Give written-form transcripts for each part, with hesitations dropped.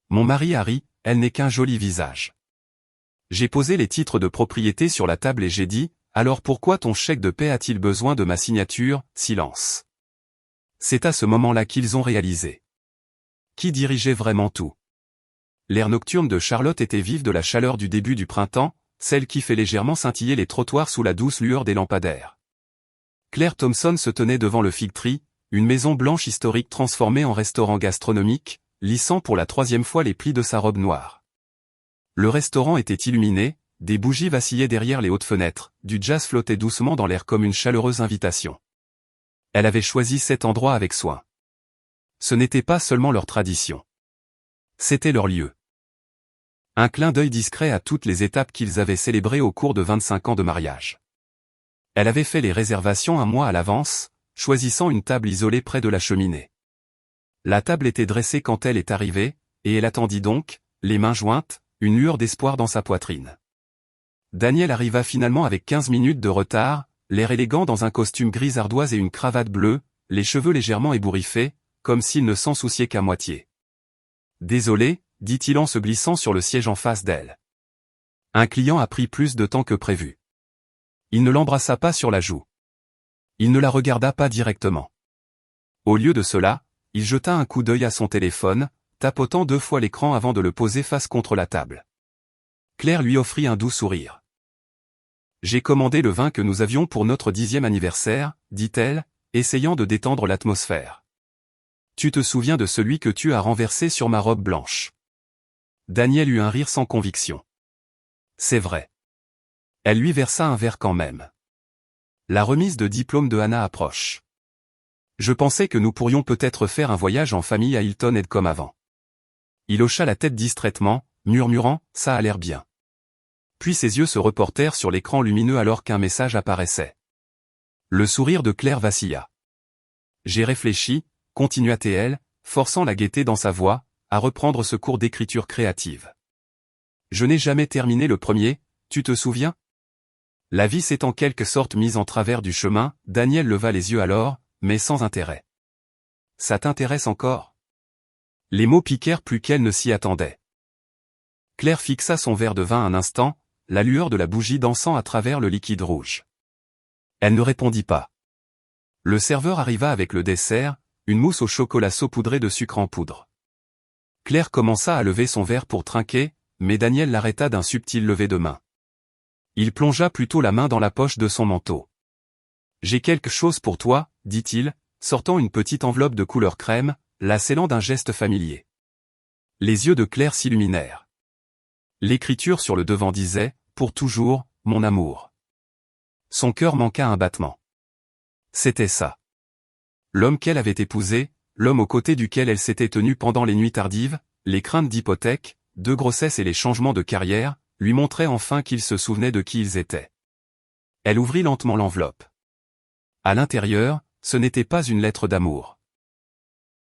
Mon mari Harry, elle n'est qu'un joli visage. J'ai posé les titres de propriété sur la table et j'ai dit, alors pourquoi ton chèque de paie a-t-il besoin de ma signature? Silence. C'est à ce moment-là qu'ils ont réalisé. Qui dirigeait vraiment tout? L'air nocturne de Charlotte était vif de la chaleur du début du printemps, celle qui fait légèrement scintiller les trottoirs sous la douce lueur des lampadaires. Claire Thompson se tenait devant le Fig Tree, une maison blanche historique transformée en restaurant gastronomique, lissant pour la 3e fois les plis de sa robe noire. Le restaurant était illuminé, des bougies vacillaient derrière les hautes fenêtres, du jazz flottait doucement dans l'air comme une chaleureuse invitation. Elle avait choisi cet endroit avec soin. Ce n'était pas seulement leur tradition. C'était leur lieu. Un clin d'œil discret à toutes les étapes qu'ils avaient célébrées au cours de 25 ans de mariage. Elle avait fait les réservations un mois à l'avance, choisissant une table isolée près de la cheminée. La table était dressée quand elle est arrivée, et elle attendit donc, les mains jointes, une lueur d'espoir dans sa poitrine. Daniel arriva finalement avec 15 minutes de retard, l'air élégant dans un costume gris ardoise et une cravate bleue, les cheveux légèrement ébouriffés, comme s'il ne s'en souciait qu'à moitié. Désolé, dit-il en se glissant sur le siège en face d'elle. Un client a pris plus de temps que prévu. Il ne l'embrassa pas sur la joue. Il ne la regarda pas directement. Au lieu de cela, il jeta un coup d'œil à son téléphone, tapotant 2 fois l'écran avant de le poser face contre la table. Claire lui offrit un doux sourire. « J'ai commandé le vin que nous avions pour notre 10e anniversaire, dit-elle, essayant de détendre l'atmosphère. Tu te souviens de celui que tu as renversé sur ma robe blanche? Daniel eut un rire sans conviction. C'est vrai. Elle lui versa un verre quand même. La remise de diplôme de Hannah approche. Je pensais que nous pourrions peut-être faire un voyage en famille à Hilton Head comme avant. Il hocha la tête distraitement, murmurant, ça a l'air bien. Puis ses yeux se reportèrent sur l'écran lumineux alors qu'un message apparaissait. Le sourire de Claire vacilla. J'ai réfléchi, continua-t-elle, forçant la gaieté dans sa voix, à reprendre ce cours d'écriture créative. Je n'ai jamais terminé le premier, tu te souviens? La vie s'est en quelque sorte mise en travers du chemin, Daniel leva les yeux alors, mais sans intérêt. Ça t'intéresse encore? Les mots piquèrent plus qu'elle ne s'y attendait. Claire fixa son verre de vin un instant, la lueur de la bougie dansant à travers le liquide rouge. Elle ne répondit pas. Le serveur arriva avec le dessert, une mousse au chocolat saupoudrée de sucre en poudre. Claire commença à lever son verre pour trinquer, mais Daniel l'arrêta d'un subtil lever de main. Il plongea plutôt la main dans la poche de son manteau. « J'ai quelque chose pour toi, dit-il, sortant une petite enveloppe de couleur crème, la scellant d'un geste familier. Les yeux de Claire s'illuminèrent. L'écriture sur le devant disait, pour toujours, mon amour. Son cœur manqua un battement. C'était ça. L'homme qu'elle avait épousé, l'homme aux côtés duquel elle s'était tenue pendant les nuits tardives, les craintes d'hypothèque, de grossesse et les changements de carrière, lui montraient enfin qu'ils se souvenaient de qui ils étaient. Elle ouvrit lentement l'enveloppe. À l'intérieur, ce n'était pas une lettre d'amour.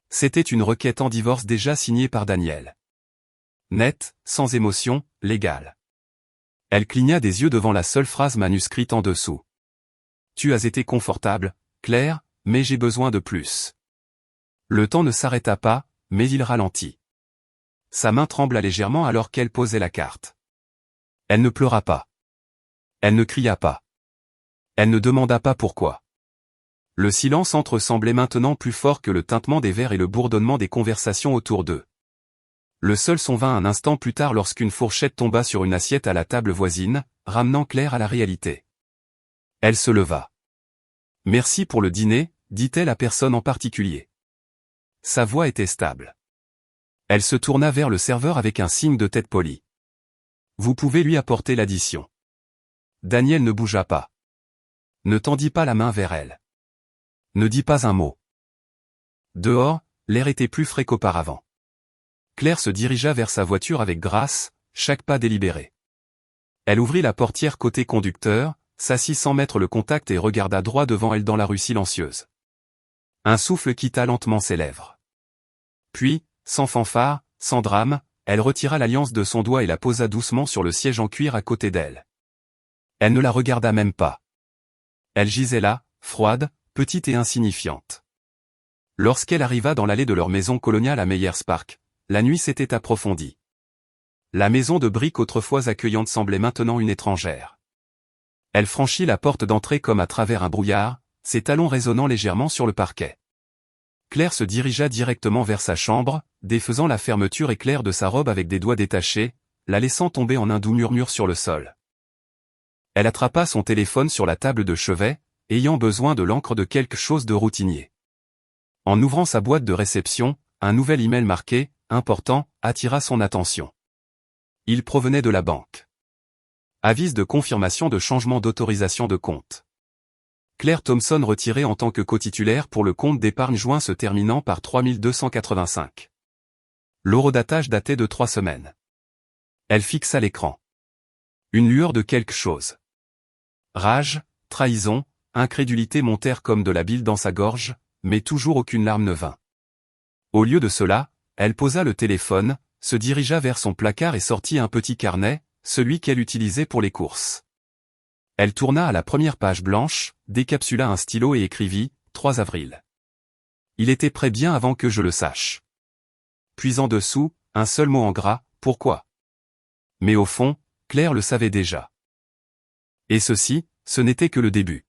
C'était une requête en divorce déjà signée par Daniel. Nette, sans émotion, légale. Elle cligna des yeux devant la seule phrase manuscrite en dessous. Tu as été confortable, Claire, mais j'ai besoin de plus. Le temps ne s'arrêta pas, mais il ralentit. Sa main trembla légèrement alors qu'elle posait la carte. Elle ne pleura pas. Elle ne cria pas. Elle ne demanda pas pourquoi. Le silence entre semblait maintenant plus fort que le tintement des verres et le bourdonnement des conversations autour d'eux. Le seul son vint un instant plus tard lorsqu'une fourchette tomba sur une assiette à la table voisine, ramenant Claire à la réalité. Elle se leva. « Merci pour le dîner », dit-elle à personne en particulier. Sa voix était stable. Elle se tourna vers le serveur avec un signe de tête poli. « Vous pouvez lui apporter l'addition. » Daniel ne bougea pas. Ne tendit pas la main vers elle. Ne dit pas un mot. Dehors, l'air était plus frais qu'auparavant. Claire se dirigea vers sa voiture avec grâce, chaque pas délibéré. Elle ouvrit la portière côté conducteur, s'assit sans mettre le contact et regarda droit devant elle dans la rue silencieuse. Un souffle quitta lentement ses lèvres. Puis, sans fanfare, sans drame, elle retira l'alliance de son doigt et la posa doucement sur le siège en cuir à côté d'elle. Elle ne la regarda même pas. Elle gisait là, froide, petite et insignifiante. Lorsqu'elle arriva dans l'allée de leur maison coloniale à Meyers Park, la nuit s'était approfondie. La maison de briques autrefois accueillante semblait maintenant une étrangère. Elle franchit la porte d'entrée comme à travers un brouillard, ses talons résonnant légèrement sur le parquet. Claire se dirigea directement vers sa chambre, défaisant la fermeture éclair de sa robe avec des doigts détachés, la laissant tomber en un doux murmure sur le sol. Elle attrapa son téléphone sur la table de chevet, ayant besoin de l'encre de quelque chose de routinier. En ouvrant sa boîte de réception, un nouvel email marqué « Important » attira son attention. Il provenait de la banque. Avis de confirmation de changement d'autorisation de compte. Claire Thompson retirée en tant que cotitulaire pour le compte d'épargne joint se terminant par 3285. L'horodatage datait de 3 semaines. Elle fixa l'écran. Une lueur de quelque chose. Rage, trahison, incrédulité montèrent comme de la bile dans sa gorge, mais toujours aucune larme ne vint. Au lieu de cela, elle posa le téléphone, se dirigea vers son placard et sortit un petit carnet, celui qu'elle utilisait pour les courses. Elle tourna à la première page blanche, décapsula un stylo et écrivit « 3 avril ». Il était prêt bien avant que je le sache. Puis en dessous, un seul mot en gras, « Pourquoi ?» Mais au fond, Claire le savait déjà. Et ceci, ce n'était que le début.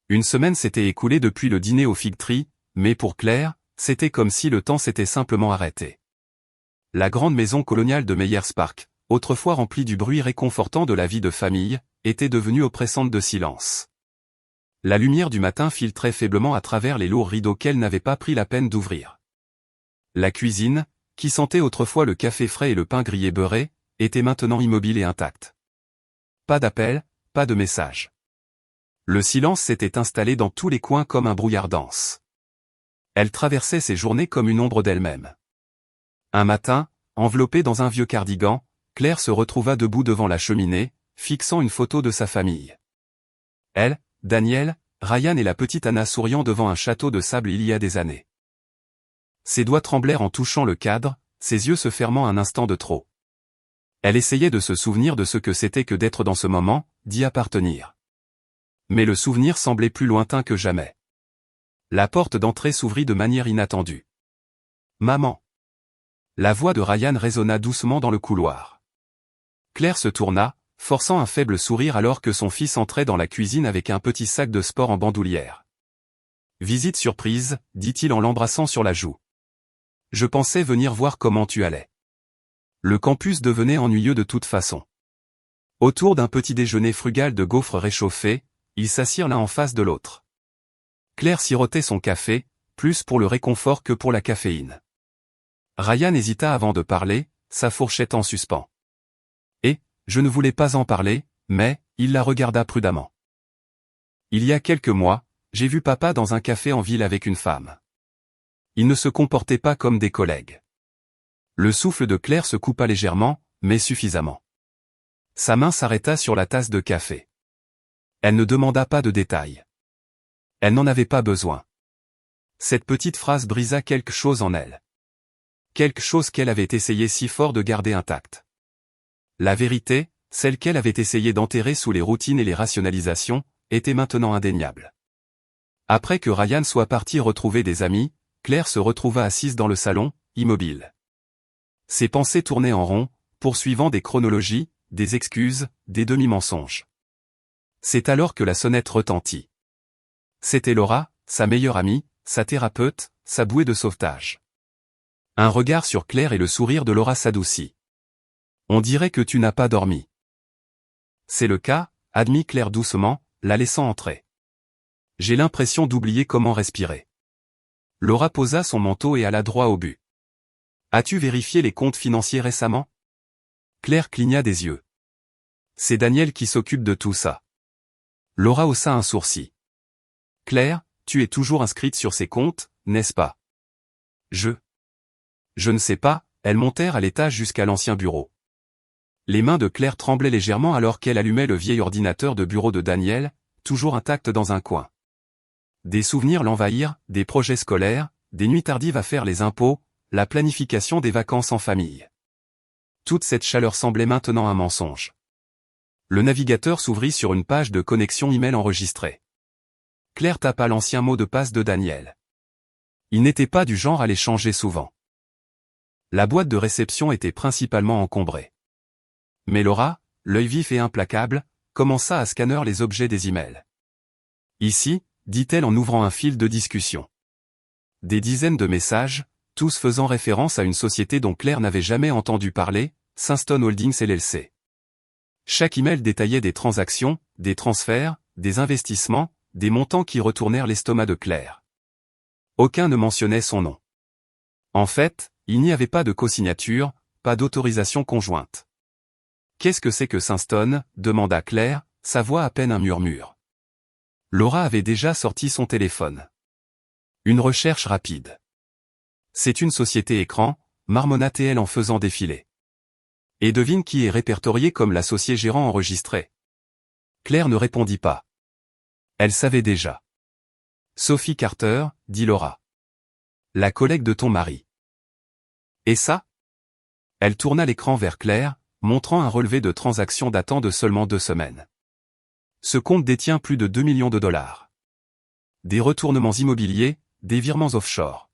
Une semaine s'était écoulée depuis le dîner au Fig Tree, mais pour Claire, c'était comme si le temps s'était simplement arrêté. La grande maison coloniale de Meyers Park, autrefois remplie du bruit réconfortant de la vie de famille, était devenue oppressante de silence. La lumière du matin filtrait faiblement à travers les lourds rideaux qu'elle n'avait pas pris la peine d'ouvrir. La cuisine, qui sentait autrefois le café frais et le pain grillé beurré, était maintenant immobile et intacte. Pas d'appel, pas de message. Le silence s'était installé dans tous les coins comme un brouillard dense. Elle traversait ses journées comme une ombre d'elle-même. Un matin, enveloppée dans un vieux cardigan, Claire se retrouva debout devant la cheminée, fixant une photo de sa famille. Elle, Daniel, Ryan et la petite Anna souriant devant un château de sable il y a des années. Ses doigts tremblèrent en touchant le cadre, ses yeux se fermant un instant de trop. Elle essayait de se souvenir de ce que c'était que d'être dans ce moment, d'y appartenir. Mais le souvenir semblait plus lointain que jamais. La porte d'entrée s'ouvrit de manière inattendue. « Maman !» La voix de Ryan résonna doucement dans le couloir. Claire se tourna, forçant un faible sourire alors que son fils entrait dans la cuisine avec un petit sac de sport en bandoulière. « Visite surprise, dit-il en l'embrassant sur la joue. Je pensais venir voir comment tu allais. » Le campus devenait ennuyeux de toute façon. Autour d'un petit déjeuner frugal de gaufres réchauffés, ils s'assirent l'un en face de l'autre. Claire sirotait son café, plus pour le réconfort que pour la caféine. Ryan hésita avant de parler, sa fourchette en suspens. Et, je ne voulais pas en parler, mais, il la regarda prudemment. Il y a quelques mois, j'ai vu papa dans un café en ville avec une femme. Il ne se comportait pas comme des collègues. Le souffle de Claire se coupa légèrement, mais suffisamment. Sa main s'arrêta sur la tasse de café. Elle ne demanda pas de détails. Elle n'en avait pas besoin. Cette petite phrase brisa quelque chose en elle. Quelque chose qu'elle avait essayé si fort de garder intacte. La vérité, celle qu'elle avait essayé d'enterrer sous les routines et les rationalisations, était maintenant indéniable. Après que Ryan soit parti retrouver des amis, Claire se retrouva assise dans le salon, immobile. Ses pensées tournaient en rond, poursuivant des chronologies, des excuses, des demi-mensonges. C'est alors que la sonnette retentit. C'était Laura, sa meilleure amie, sa thérapeute, sa bouée de sauvetage. Un regard sur Claire et le sourire de Laura s'adoucit. On dirait que tu n'as pas dormi. C'est le cas, admit Claire doucement, la laissant entrer. J'ai l'impression d'oublier comment respirer. Laura posa son manteau et alla droit au but. As-tu vérifié les comptes financiers récemment? Claire cligna des yeux. C'est Daniel qui s'occupe de tout ça. Laura haussa un sourcil. Claire, tu es toujours inscrite sur ces comptes, n'est-ce pas? Je ne sais pas, elles montèrent à l'étage jusqu'à l'ancien bureau. Les mains de Claire tremblaient légèrement alors qu'elle allumait le vieil ordinateur de bureau de Daniel, toujours intact dans un coin. Des souvenirs l'envahirent, des projets scolaires, des nuits tardives à faire les impôts, la planification des vacances en famille. Toute cette chaleur semblait maintenant un mensonge. Le navigateur s'ouvrit sur une page de connexion email enregistrée. Claire tapa l'ancien mot de passe de Daniel. Il n'était pas du genre à les changer souvent. La boîte de réception était principalement encombrée. Mais Laura, l'œil vif et implacable, commença à scanner les objets des emails. Ici, dit-elle en ouvrant un fil de discussion. Des dizaines de messages, tous faisant référence à une société dont Claire n'avait jamais entendu parler, Sinston Holdings LLC. Chaque email détaillait des transactions, des transferts, des investissements, des montants qui retournèrent l'estomac de Claire. Aucun ne mentionnait son nom. En fait, il n'y avait pas de co-signature, pas d'autorisation conjointe. « Qu'est-ce que c'est que Sinston ?» demanda Claire, sa voix à peine un murmure. Laura avait déjà sorti son téléphone. Une recherche rapide. « C'est une société écran », marmonna-t-elle en faisant défiler. « Et devine qui est répertorié comme l'associé gérant enregistré. » Claire ne répondit pas. Elle savait déjà. « Sophie Carter », dit Laura. « La collègue de ton mari. » Et ça ? Elle tourna l'écran vers Claire, montrant un relevé de transactions datant de seulement 2 semaines. Ce compte détient plus de 2 millions de dollars. Des retournements immobiliers, des virements offshore.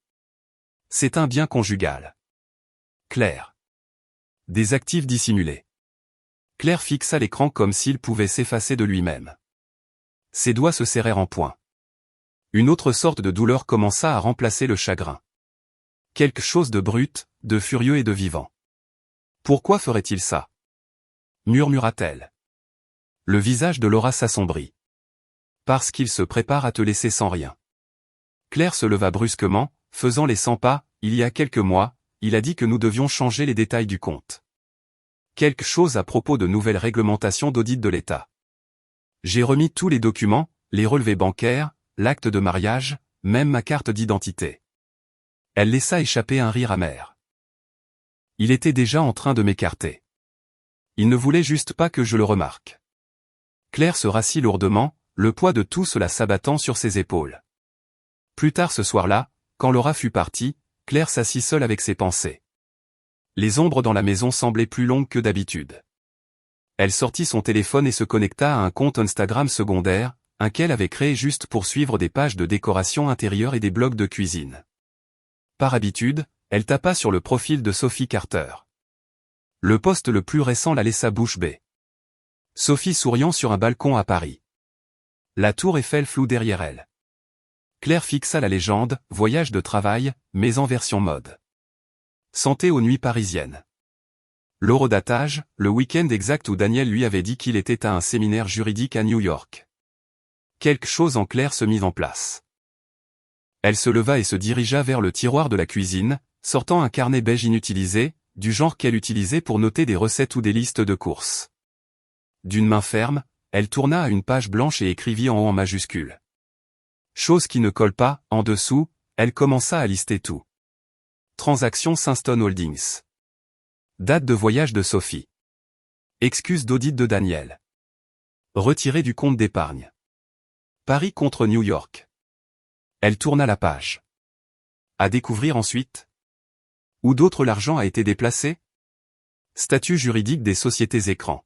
C'est un bien conjugal. Claire. Des actifs dissimulés. Claire fixa l'écran comme s'il pouvait s'effacer de lui-même. Ses doigts se serrèrent en poing. Une autre sorte de douleur commença à remplacer le chagrin. Quelque chose de brut, de furieux et de vivant. Pourquoi ferait-il ça ? Murmura-t-elle. Le visage de Laura s'assombrit. Parce qu'il se prépare à te laisser sans rien. Claire se leva brusquement, faisant les 100 pas. Il y a quelques mois, il a dit que nous devions changer les détails du compte. Quelque chose à propos de nouvelles réglementations d'audit de l'État. J'ai remis tous les documents, les relevés bancaires, l'acte de mariage, même ma carte d'identité. Elle laissa échapper un rire amer. Il était déjà en train de m'écarter. Il ne voulait juste pas que je le remarque. Claire se rassit lourdement, le poids de tout cela s'abattant sur ses épaules. Plus tard ce soir-là, quand Laura fut partie, Claire s'assit seule avec ses pensées. Les ombres dans la maison semblaient plus longues que d'habitude. Elle sortit son téléphone et se connecta à un compte Instagram secondaire, un qu'elle avait créé juste pour suivre des pages de décoration intérieure et des blogs de cuisine. Par habitude, elle tapa sur le profil de Sophie Carter. Le post le plus récent la laissa bouche bée. Sophie souriant sur un balcon à Paris. La tour Eiffel floue derrière elle. Claire fixa la légende, voyage de travail, mais en version mode. Santé aux nuits parisiennes. L'horodatage, le week-end exact où Daniel lui avait dit qu'il était à un séminaire juridique à New York. Quelque chose en Claire se mit en place. Elle se leva et se dirigea vers le tiroir de la cuisine, sortant un carnet beige inutilisé, du genre qu'elle utilisait pour noter des recettes ou des listes de courses. D'une main ferme, elle tourna à une page blanche et écrivit en haut en majuscule. Chose qui ne colle pas, en dessous, elle commença à lister tout. Transaction Sinston Holdings. Date de voyage de Sophie. Excuse d'audit de Daniel. Retiré du compte d'épargne. Paris contre New York. Elle tourna la page. À découvrir ensuite. Où d'autre l'argent a été déplacé ? Statut juridique des sociétés écrans.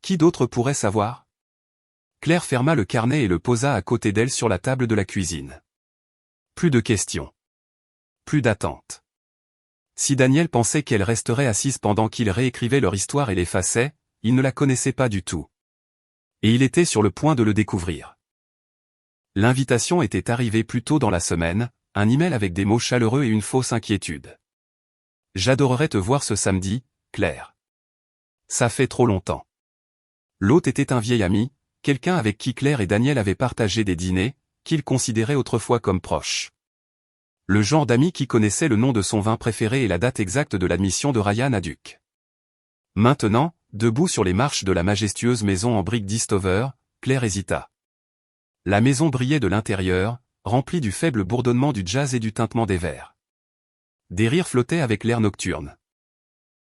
Qui d'autre pourrait savoir ? Claire ferma le carnet et le posa à côté d'elle sur la table de la cuisine. Plus de questions. Plus d'attente. Si Daniel pensait qu'elle resterait assise pendant qu'il réécrivait leur histoire et l'effaçait, il ne la connaissait pas du tout. Et il était sur le point de le découvrir. L'invitation était arrivée plus tôt dans la semaine, un email avec des mots chaleureux et une fausse inquiétude. J'adorerais te voir ce samedi, Claire. Ça fait trop longtemps. L'hôte était un vieil ami, quelqu'un avec qui Claire et Daniel avaient partagé des dîners, qu'ils considéraient autrefois comme proches. Le genre d'ami qui connaissait le nom de son vin préféré et la date exacte de l'admission de Ryan à Duke. Maintenant, debout sur les marches de la majestueuse maison en briques d'Eastover, Claire hésita. La maison brillait de l'intérieur, remplie du faible bourdonnement du jazz et du tintement des verres. Des rires flottaient avec l'air nocturne.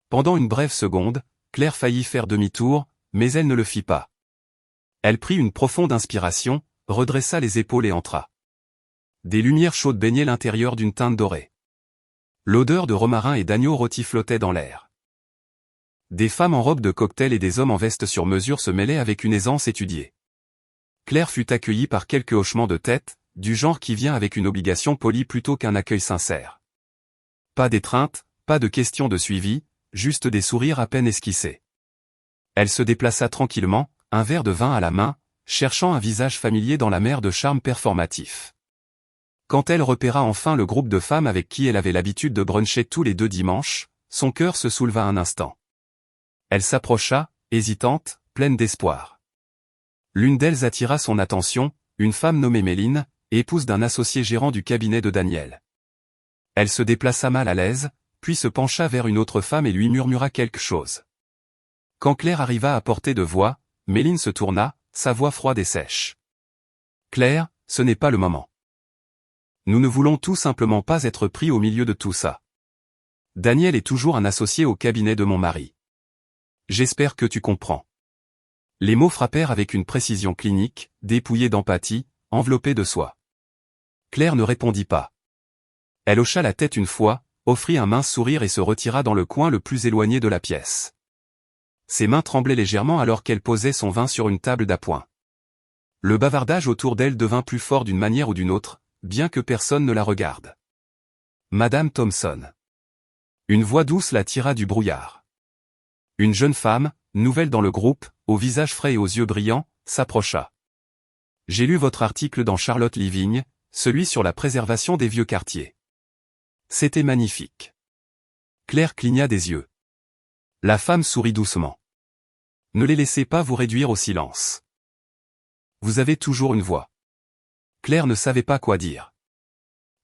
Pendant une brève seconde, Claire faillit faire demi-tour, mais elle ne le fit pas. Elle prit une profonde inspiration, redressa les épaules et entra. Des lumières chaudes baignaient l'intérieur d'une teinte dorée. L'odeur de romarin et d'agneau rôti flottait dans l'air. Des femmes en robe de cocktail et des hommes en veste sur mesure se mêlaient avec une aisance étudiée. Claire fut accueillie par quelques hochements de tête, du genre qui vient avec une obligation polie plutôt qu'un accueil sincère. Pas d'étreinte, Pas de questions de suivi, juste des sourires à peine esquissés. Elle se déplaça tranquillement, un verre de vin à la main, cherchant un visage familier dans la mer de charme performatif. Quand elle repéra enfin le groupe de femmes avec qui elle avait l'habitude de bruncher tous les 2 dimanches, son cœur se souleva un instant. Elle s'approcha, hésitante, pleine d'espoir. L'une d'elles attira son attention, une femme nommée Méline, épouse d'un associé gérant du cabinet de Daniel. Elle se déplaça mal à l'aise, puis se pencha vers une autre femme et lui murmura quelque chose. Quand Claire arriva à portée de voix, Méline se tourna, sa voix froide et sèche. « Claire, ce n'est pas le moment. Nous ne voulons tout simplement pas être pris au milieu de tout ça. Daniel est toujours un associé au cabinet de mon mari. J'espère que tu comprends. » Les mots frappèrent avec une précision clinique, dépouillée d'empathie, enveloppée de soie. Claire ne répondit pas. Elle hocha la tête une fois, offrit un mince sourire et se retira dans le coin le plus éloigné de la pièce. Ses mains tremblaient légèrement alors qu'elle posait son vin sur une table d'appoint. Le bavardage autour d'elle devint plus fort d'une manière ou d'une autre, bien que personne ne la regarde. Madame Thompson. Une voix douce la tira du brouillard. Une jeune femme, nouvelle dans le groupe, au visage frais et aux yeux brillants, s'approcha. « J'ai lu votre article dans Charlotte Living, celui sur la préservation des vieux quartiers. C'était magnifique. » Claire cligna des yeux. La femme sourit doucement. « Ne les laissez pas vous réduire au silence. Vous avez toujours une voix. » Claire ne savait pas quoi dire.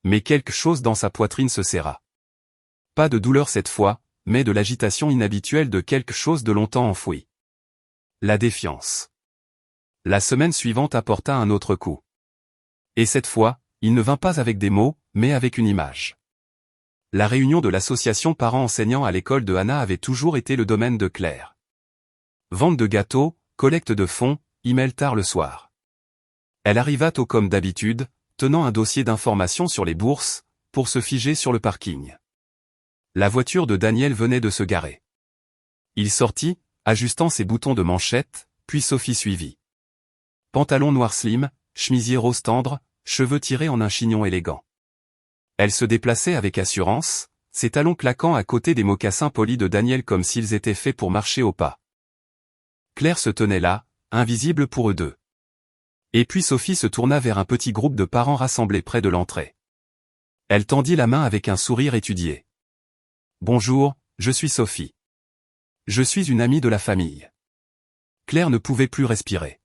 Mais quelque chose dans sa poitrine se serra. Pas de douleur cette fois, mais de l'agitation inhabituelle de quelque chose de longtemps enfoui. La défiance. La semaine suivante apporta un autre coup. Et cette fois, il ne vint pas avec des mots, mais avec une image. La réunion de l'association parents-enseignants à l'école de Hannah avait toujours été le domaine de Claire. Vente de gâteaux, collecte de fonds, email tard le soir. Elle arriva tôt comme d'habitude, tenant un dossier d'informations sur les bourses, pour se figer sur le parking. La voiture de Daniel venait de se garer. Il sortit, ajustant ses boutons de manchette, puis Sophie suivit. Pantalon noir slim, chemisier rose tendre, cheveux tirés en un chignon élégant. Elle se déplaçait avec assurance, ses talons claquant à côté des mocassins polis de Daniel comme s'ils étaient faits pour marcher au pas. Claire se tenait là, invisible pour eux deux. Et puis Sophie se tourna vers un petit groupe de parents rassemblés près de l'entrée. Elle tendit la main avec un sourire étudié. « Bonjour, je suis Sophie. Je suis une amie de la famille. » Claire ne pouvait plus respirer.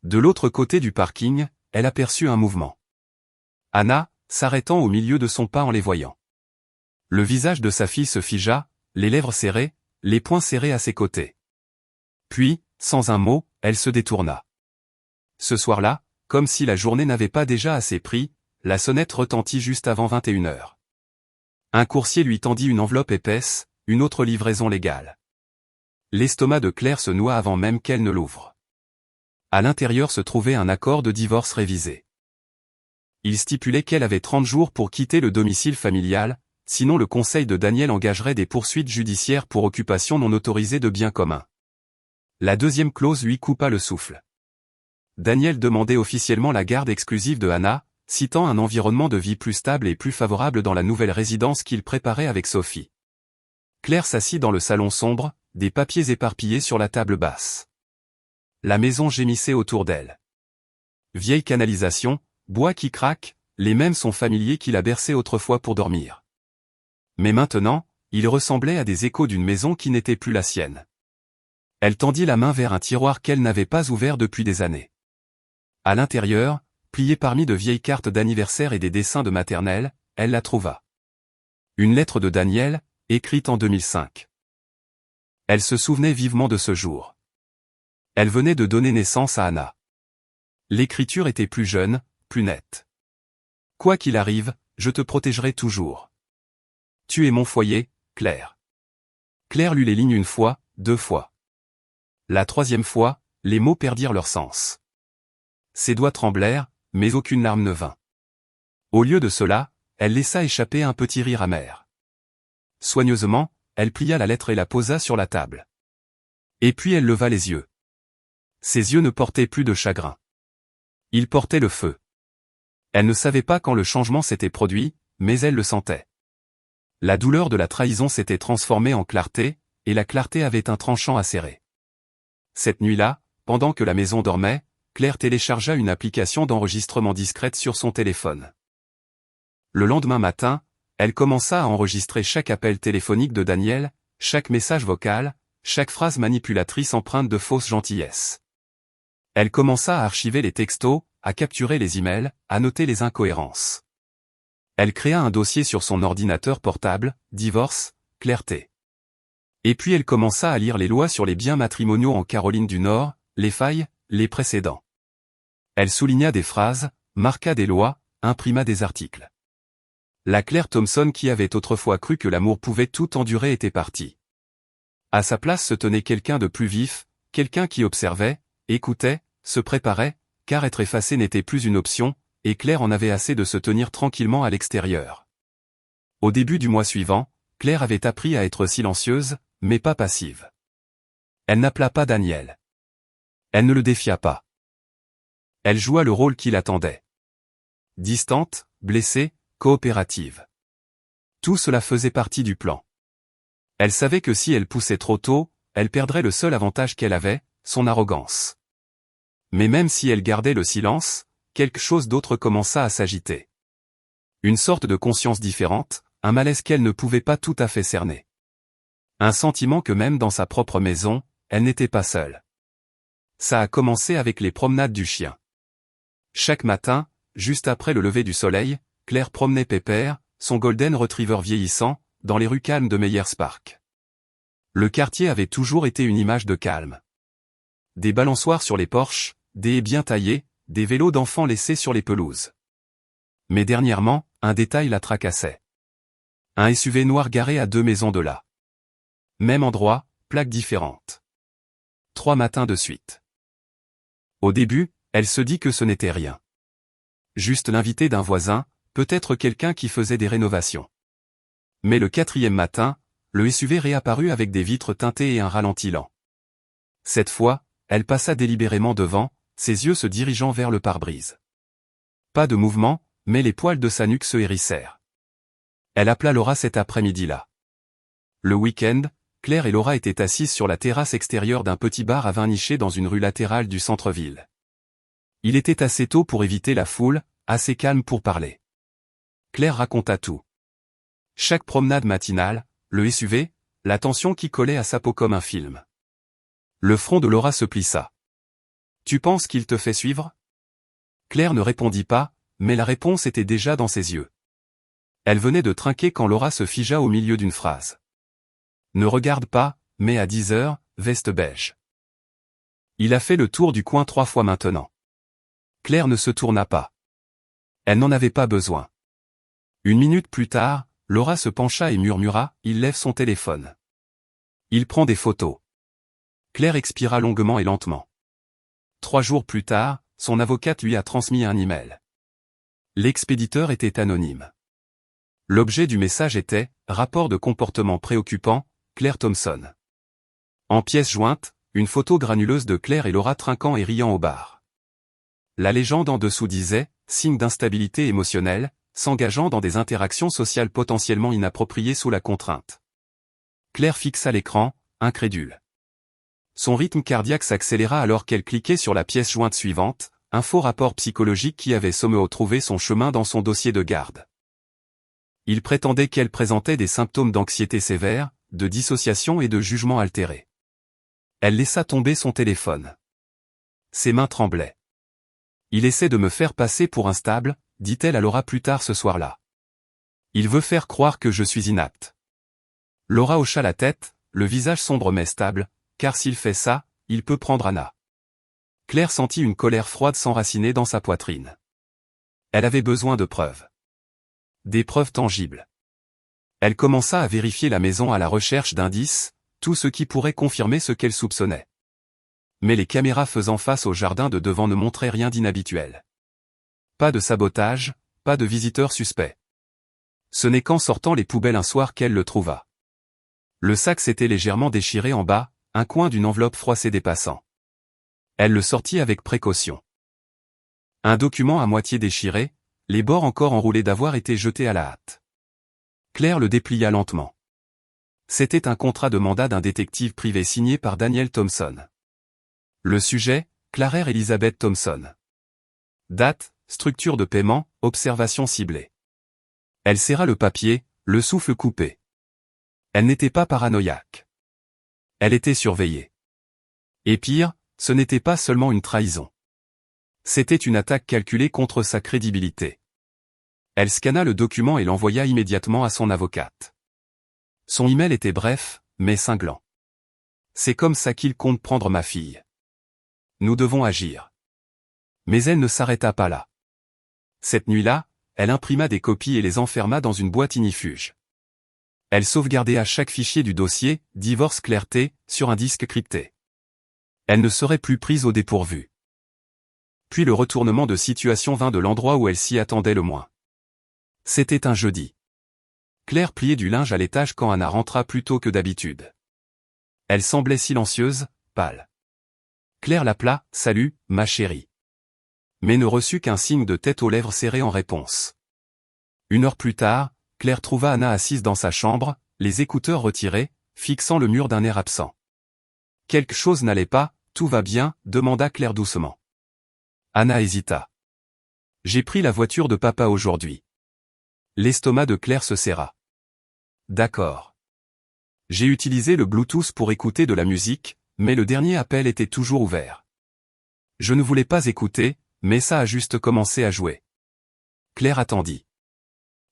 De l'autre côté du parking, elle aperçut un mouvement. Hannah, s'arrêtant au milieu de son pas en les voyant. Le visage de sa fille se figea, les lèvres serrées, les poings serrés à ses côtés. Puis, sans un mot, elle se détourna. Ce soir-là, comme si la journée n'avait pas déjà assez pris, la sonnette retentit juste avant 21h. Un coursier lui tendit une enveloppe épaisse, une autre livraison légale. L'estomac de Claire se noua avant même qu'elle ne l'ouvre. À l'intérieur se trouvait un accord de divorce révisé. Il stipulait qu'elle avait 30 jours pour quitter le domicile familial, sinon le conseil de Daniel engagerait des poursuites judiciaires pour occupation non autorisée de biens communs. La deuxième clause lui coupa le souffle. Daniel demandait officiellement la garde exclusive de Hannah, citant un environnement de vie plus stable et plus favorable dans la nouvelle résidence qu'il préparait avec Sophie. Claire s'assit dans le salon sombre, des papiers éparpillés sur la table basse. La maison gémissait autour d'elle. Vieille canalisation, bois qui craque, les mêmes sons familiers qui la berçaient autrefois pour dormir. Mais maintenant, ils ressemblaient à des échos d'une maison qui n'était plus la sienne. Elle tendit la main vers un tiroir qu'elle n'avait pas ouvert depuis des années. À l'intérieur, pliée parmi de vieilles cartes d'anniversaire et des dessins de maternelle, elle la trouva. Une lettre de Daniel, écrite en 2005. Elle se souvenait vivement de ce jour. Elle venait de donner naissance à Hannah. L'écriture était plus jeune, plus nette. « Quoi qu'il arrive, je te protégerai toujours. Tu es mon foyer, Claire. » Claire lut les lignes une fois, deux fois. La troisième fois, les mots perdirent leur sens. Ses doigts tremblèrent, mais aucune larme ne vint. Au lieu de cela, elle laissa échapper un petit rire amer. Soigneusement, elle plia la lettre et la posa sur la table. Et puis elle leva les yeux. Ses yeux ne portaient plus de chagrin. Ils portaient le feu. Elle ne savait pas quand le changement s'était produit, mais elle le sentait. La douleur de la trahison s'était transformée en clarté, et la clarté avait un tranchant acéré. Cette nuit-là, pendant que la maison dormait, Claire téléchargea une application d'enregistrement discrète sur son téléphone. Le lendemain matin, elle commença à enregistrer chaque appel téléphonique de Daniel, chaque message vocal, chaque phrase manipulatrice empreinte de fausse gentillesse. Elle commença à archiver les textos, à capturer les emails, à noter les incohérences. Elle créa un dossier sur son ordinateur portable, divorce, clarté. Et puis elle commença à lire les lois sur les biens matrimoniaux en Caroline du Nord, les failles, les précédents. Elle souligna des phrases, marqua des lois, imprima des articles. La Claire Thompson qui avait autrefois cru que l'amour pouvait tout endurer était partie. À sa place se tenait quelqu'un de plus vif, quelqu'un qui observait, écoutait, se préparait, car être effacé n'était plus une option, et Claire en avait assez de se tenir tranquillement à l'extérieur. Au début du mois suivant, Claire avait appris à être silencieuse, mais pas passive. Elle n'appela pas Daniel. Elle ne le défia pas. Elle joua le rôle qu'il attendait. Distante, blessée, coopérative. Tout cela faisait partie du plan. Elle savait que si elle poussait trop tôt, elle perdrait le seul avantage qu'elle avait, son arrogance. Mais même si elle gardait le silence, quelque chose d'autre commença à s'agiter. Une sorte de conscience différente, un malaise qu'elle ne pouvait pas tout à fait cerner. Un sentiment que même dans sa propre maison, elle n'était pas seule. Ça a commencé avec les promenades du chien. Chaque matin, juste après le lever du soleil, Claire promenait Pépère, son golden retriever vieillissant, dans les rues calmes de Meyers Park. Le quartier avait toujours été une image de calme. Des balançoires sur les porches, des haies bien taillées, des vélos d'enfants laissés sur les pelouses. Mais dernièrement, un détail la tracassait. Un SUV noir garé à 2 maisons de là. Même endroit, plaques différentes. 3 matins de suite. Au début, elle se dit que ce n'était rien. Juste l'invité d'un voisin, peut-être quelqu'un qui faisait des rénovations. Mais le 4e matin, le SUV réapparut avec des vitres teintées et un ralenti lent. Cette fois, elle passa délibérément devant, ses yeux se dirigeant vers le pare-brise. Pas de mouvement, mais les poils de sa nuque se hérissèrent. Elle appela Laura cet après-midi-là. Le week-end, Claire et Laura étaient assises sur la terrasse extérieure d'un petit bar à vin niché dans une rue latérale du centre-ville. Il était assez tôt pour éviter la foule, assez calme pour parler. Claire raconta tout. Chaque promenade matinale, le SUV, la tension qui collait à sa peau comme un film. Le front de Laura se plissa. « Tu penses qu'il te fait suivre ?» Claire ne répondit pas, mais la réponse était déjà dans ses yeux. Elle venait de trinquer quand Laura se figea au milieu d'une phrase. « Ne regarde pas, mais à 10 heures, veste beige. » Il a fait le tour du coin 3 fois maintenant. Claire ne se tourna pas. Elle n'en avait pas besoin. 1 minute plus tard, Laura se pencha et murmura, « Il lève son téléphone. Il prend des photos. » Claire expira longuement et lentement. 3 jours plus tard, son avocate lui a transmis un email. L'expéditeur était anonyme. L'objet du message était « Rapport de comportement préoccupant, Claire Thompson ». En pièce jointe, une photo granuleuse de Claire et Laura trinquant et riant au bar. La légende en dessous disait « Signe d'instabilité émotionnelle, s'engageant dans des interactions sociales potentiellement inappropriées sous la contrainte ». Claire fixa l'écran, incrédule. Son rythme cardiaque s'accéléra alors qu'elle cliquait sur la pièce jointe suivante, un faux rapport psychologique qui avait somehow trouvé son chemin dans son dossier de garde. Il prétendait qu'elle présentait des symptômes d'anxiété sévère, de dissociation et de jugement altéré. Elle laissa tomber son téléphone. Ses mains tremblaient. « Il essaie de me faire passer pour instable », dit-elle à Laura plus tard ce soir-là. « Il veut faire croire que je suis inapte. » Laura hocha la tête, le visage sombre mais stable, car s'il fait ça, il peut prendre Anna. Claire sentit une colère froide s'enraciner dans sa poitrine. Elle avait besoin de preuves. Des preuves tangibles. Elle commença à vérifier la maison à la recherche d'indices, tout ce qui pourrait confirmer ce qu'elle soupçonnait. Mais les caméras faisant face au jardin de devant ne montraient rien d'inhabituel. Pas de sabotage, pas de visiteurs suspects. Ce n'est qu'en sortant les poubelles un soir qu'elle le trouva. Le sac s'était légèrement déchiré en bas, un coin d'une enveloppe froissée dépassant. Elle le sortit avec précaution. Un document à moitié déchiré, les bords encore enroulés d'avoir été jetés à la hâte. Claire le déplia lentement. C'était un contrat de mandat d'un détective privé signé par Daniel Thompson. Le sujet, Claire Elizabeth Thompson. Date, structure de paiement, observation ciblée. Elle serra le papier, le souffle coupé. Elle n'était pas paranoïaque. Elle était surveillée. Et pire, ce n'était pas seulement une trahison. C'était une attaque calculée contre sa crédibilité. Elle scanna le document et l'envoya immédiatement à son avocate. Son email était bref, mais cinglant. C'est comme ça qu'il compte prendre ma fille. Nous devons agir. Mais elle ne s'arrêta pas là. Cette nuit-là, elle imprima des copies et les enferma dans une boîte ignifuge. Elle sauvegardait à chaque fichier du dossier, divorce Clarté, sur un disque crypté. Elle ne serait plus prise au dépourvu. Puis le retournement de situation vint de l'endroit où elle s'y attendait le moins. C'était un jeudi. Claire pliait du linge à l'étage quand Anna rentra plus tôt que d'habitude. Elle semblait silencieuse, pâle. Claire l'appela « Salut, ma chérie ». Mais ne reçut qu'un signe de tête aux lèvres serrées en réponse. 1 heure plus tard, Claire trouva Anna assise dans sa chambre, les écouteurs retirés, fixant le mur d'un air absent. « Quelque chose n'allait pas, tout va bien ?» demanda Claire doucement. Anna hésita. « J'ai pris la voiture de papa aujourd'hui. » L'estomac de Claire se serra. « D'accord. J'ai utilisé le Bluetooth pour écouter de la musique, mais le dernier appel était toujours ouvert. Je ne voulais pas écouter, mais ça a juste commencé à jouer. » Claire attendit.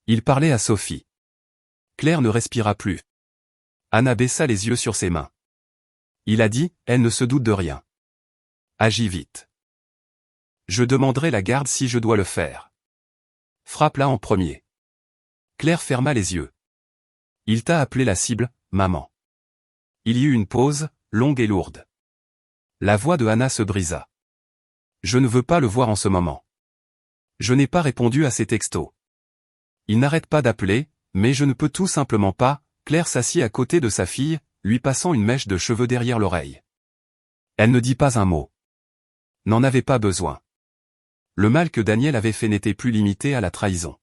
Il parlait à Sophie. Claire ne respira plus. Anna baissa les yeux sur ses mains. Il a dit, elle ne se doute de rien. Agis vite. Je demanderai la garde si je dois le faire. Frappe-la en premier. Claire ferma les yeux. Il t'a appelé la cible, maman. Il y eut une pause, longue et lourde. La voix de Anna se brisa. Je ne veux pas le voir en ce moment. Je n'ai pas répondu à ses textos. Il n'arrête pas d'appeler, mais je ne peux tout simplement pas. Claire s'assit à côté de sa fille, lui passant une mèche de cheveux derrière l'oreille. Elle ne dit pas un mot. N'en avait pas besoin. Le mal que Daniel avait fait n'était plus limité à la trahison.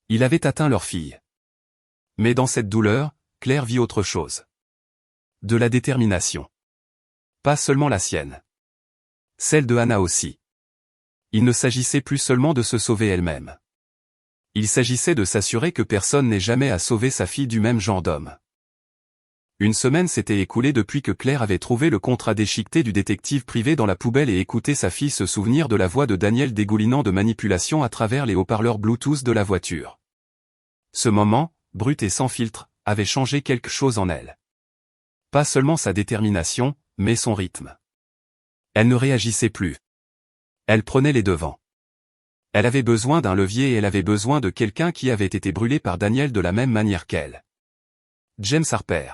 Il avait atteint leur fille. Mais dans cette douleur, Claire vit autre chose. De la détermination. Pas seulement la sienne. Celle de Anna aussi. Il ne s'agissait plus seulement de se sauver elle-même. Il s'agissait de s'assurer que personne n'ait jamais à sauver sa fille du même genre d'homme. Une semaine s'était écoulée depuis que Claire avait trouvé le contrat déchiqueté du détective privé dans la poubelle et écouté sa fille se souvenir de la voix de Daniel dégoulinant de manipulation à travers les haut-parleurs Bluetooth de la voiture. Ce moment, brut et sans filtre, avait changé quelque chose en elle. Pas seulement sa détermination, mais son rythme. Elle ne réagissait plus. Elle prenait les devants. Elle avait besoin d'un levier et elle avait besoin de quelqu'un qui avait été brûlé par Daniel de la même manière qu'elle. James Harper.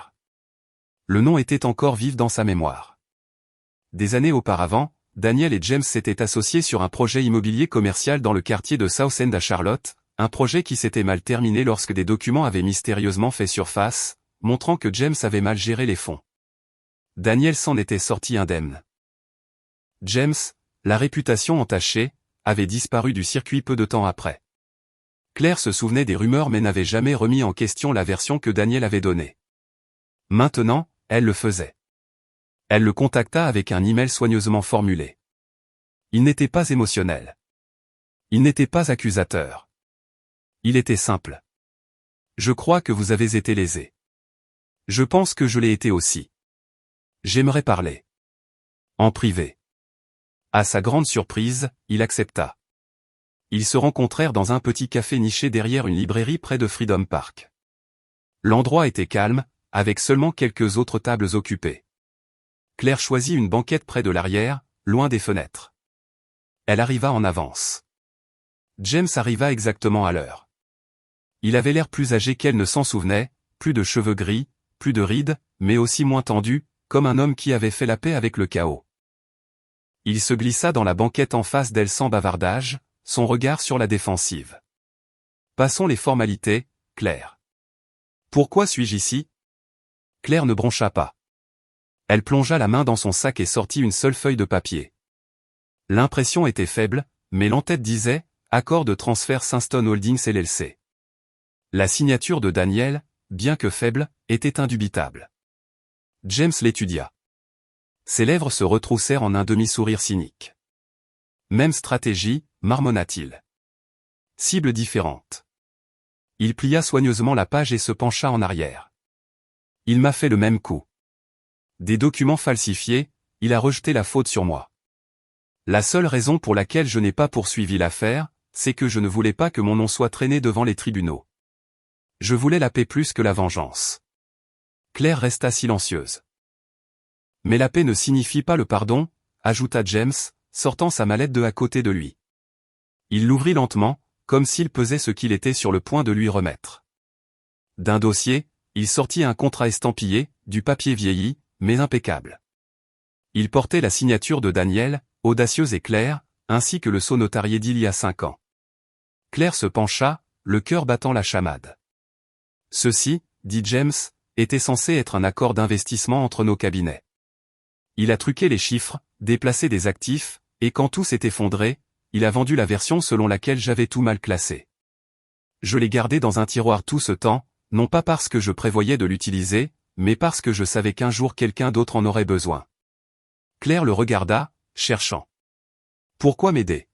Le nom était encore vif dans sa mémoire. Des années auparavant, Daniel et James s'étaient associés sur un projet immobilier commercial dans le quartier de South End à Charlotte, un projet qui s'était mal terminé lorsque des documents avaient mystérieusement fait surface, montrant que James avait mal géré les fonds. Daniel s'en était sorti indemne. James, la réputation entachée, avait disparu du circuit peu de temps après. Claire se souvenait des rumeurs mais n'avait jamais remis en question la version que Daniel avait donnée. Maintenant, elle le faisait. Elle le contacta avec un email soigneusement formulé. Il n'était pas émotionnel. Il n'était pas accusateur. Il était simple. Je crois que vous avez été lésé. Je pense que je l'ai été aussi. J'aimerais parler. En privé. À sa grande surprise, il accepta. Ils se rencontrèrent dans un petit café niché derrière une librairie près de Freedom Park. L'endroit était calme, avec seulement quelques autres tables occupées. Claire choisit une banquette près de l'arrière, loin des fenêtres. Elle arriva en avance. James arriva exactement à l'heure. Il avait l'air plus âgé qu'elle ne s'en souvenait, plus de cheveux gris, plus de rides, mais aussi moins tendu, comme un homme qui avait fait la paix avec le chaos. Il se glissa dans la banquette en face d'elle sans bavardage, son regard sur la défensive. Passons les formalités, Claire. Pourquoi suis-je ici? Claire ne broncha pas. Elle plongea la main dans son sac et sortit une seule feuille de papier. L'impression était faible, mais l'entête disait « Accord de transfert Sainstone Holdings LLC ». La signature de Daniel, bien que faible, était indubitable. James l'étudia. Ses lèvres se retroussèrent en un demi-sourire cynique. Même stratégie, marmonna-t-il. Cible différente. Il plia soigneusement la page et se pencha en arrière. Il m'a fait le même coup. Des documents falsifiés, il a rejeté la faute sur moi. La seule raison pour laquelle je n'ai pas poursuivi l'affaire, c'est que je ne voulais pas que mon nom soit traîné devant les tribunaux. Je voulais la paix plus que la vengeance. Claire resta silencieuse. Mais la paix ne signifie pas le pardon, ajouta James, sortant sa mallette de à côté de lui. Il l'ouvrit lentement, comme s'il pesait ce qu'il était sur le point de lui remettre. D'un dossier, il sortit un contrat estampillé, du papier vieilli, mais impeccable. Il portait la signature de Daniel, audacieuse et claire, ainsi que le sceau notarié d'il y a 5 ans. Claire se pencha, le cœur battant la chamade. Ceci, dit James, était censé être un accord d'investissement entre nos cabinets. Il a truqué les chiffres, déplacé des actifs, et quand tout s'est effondré, il a vendu la version selon laquelle j'avais tout mal classé. Je l'ai gardé dans un tiroir tout ce temps, non pas parce que je prévoyais de l'utiliser, mais parce que je savais qu'un jour quelqu'un d'autre en aurait besoin. Claire le regarda, cherchant. Pourquoi m'aider?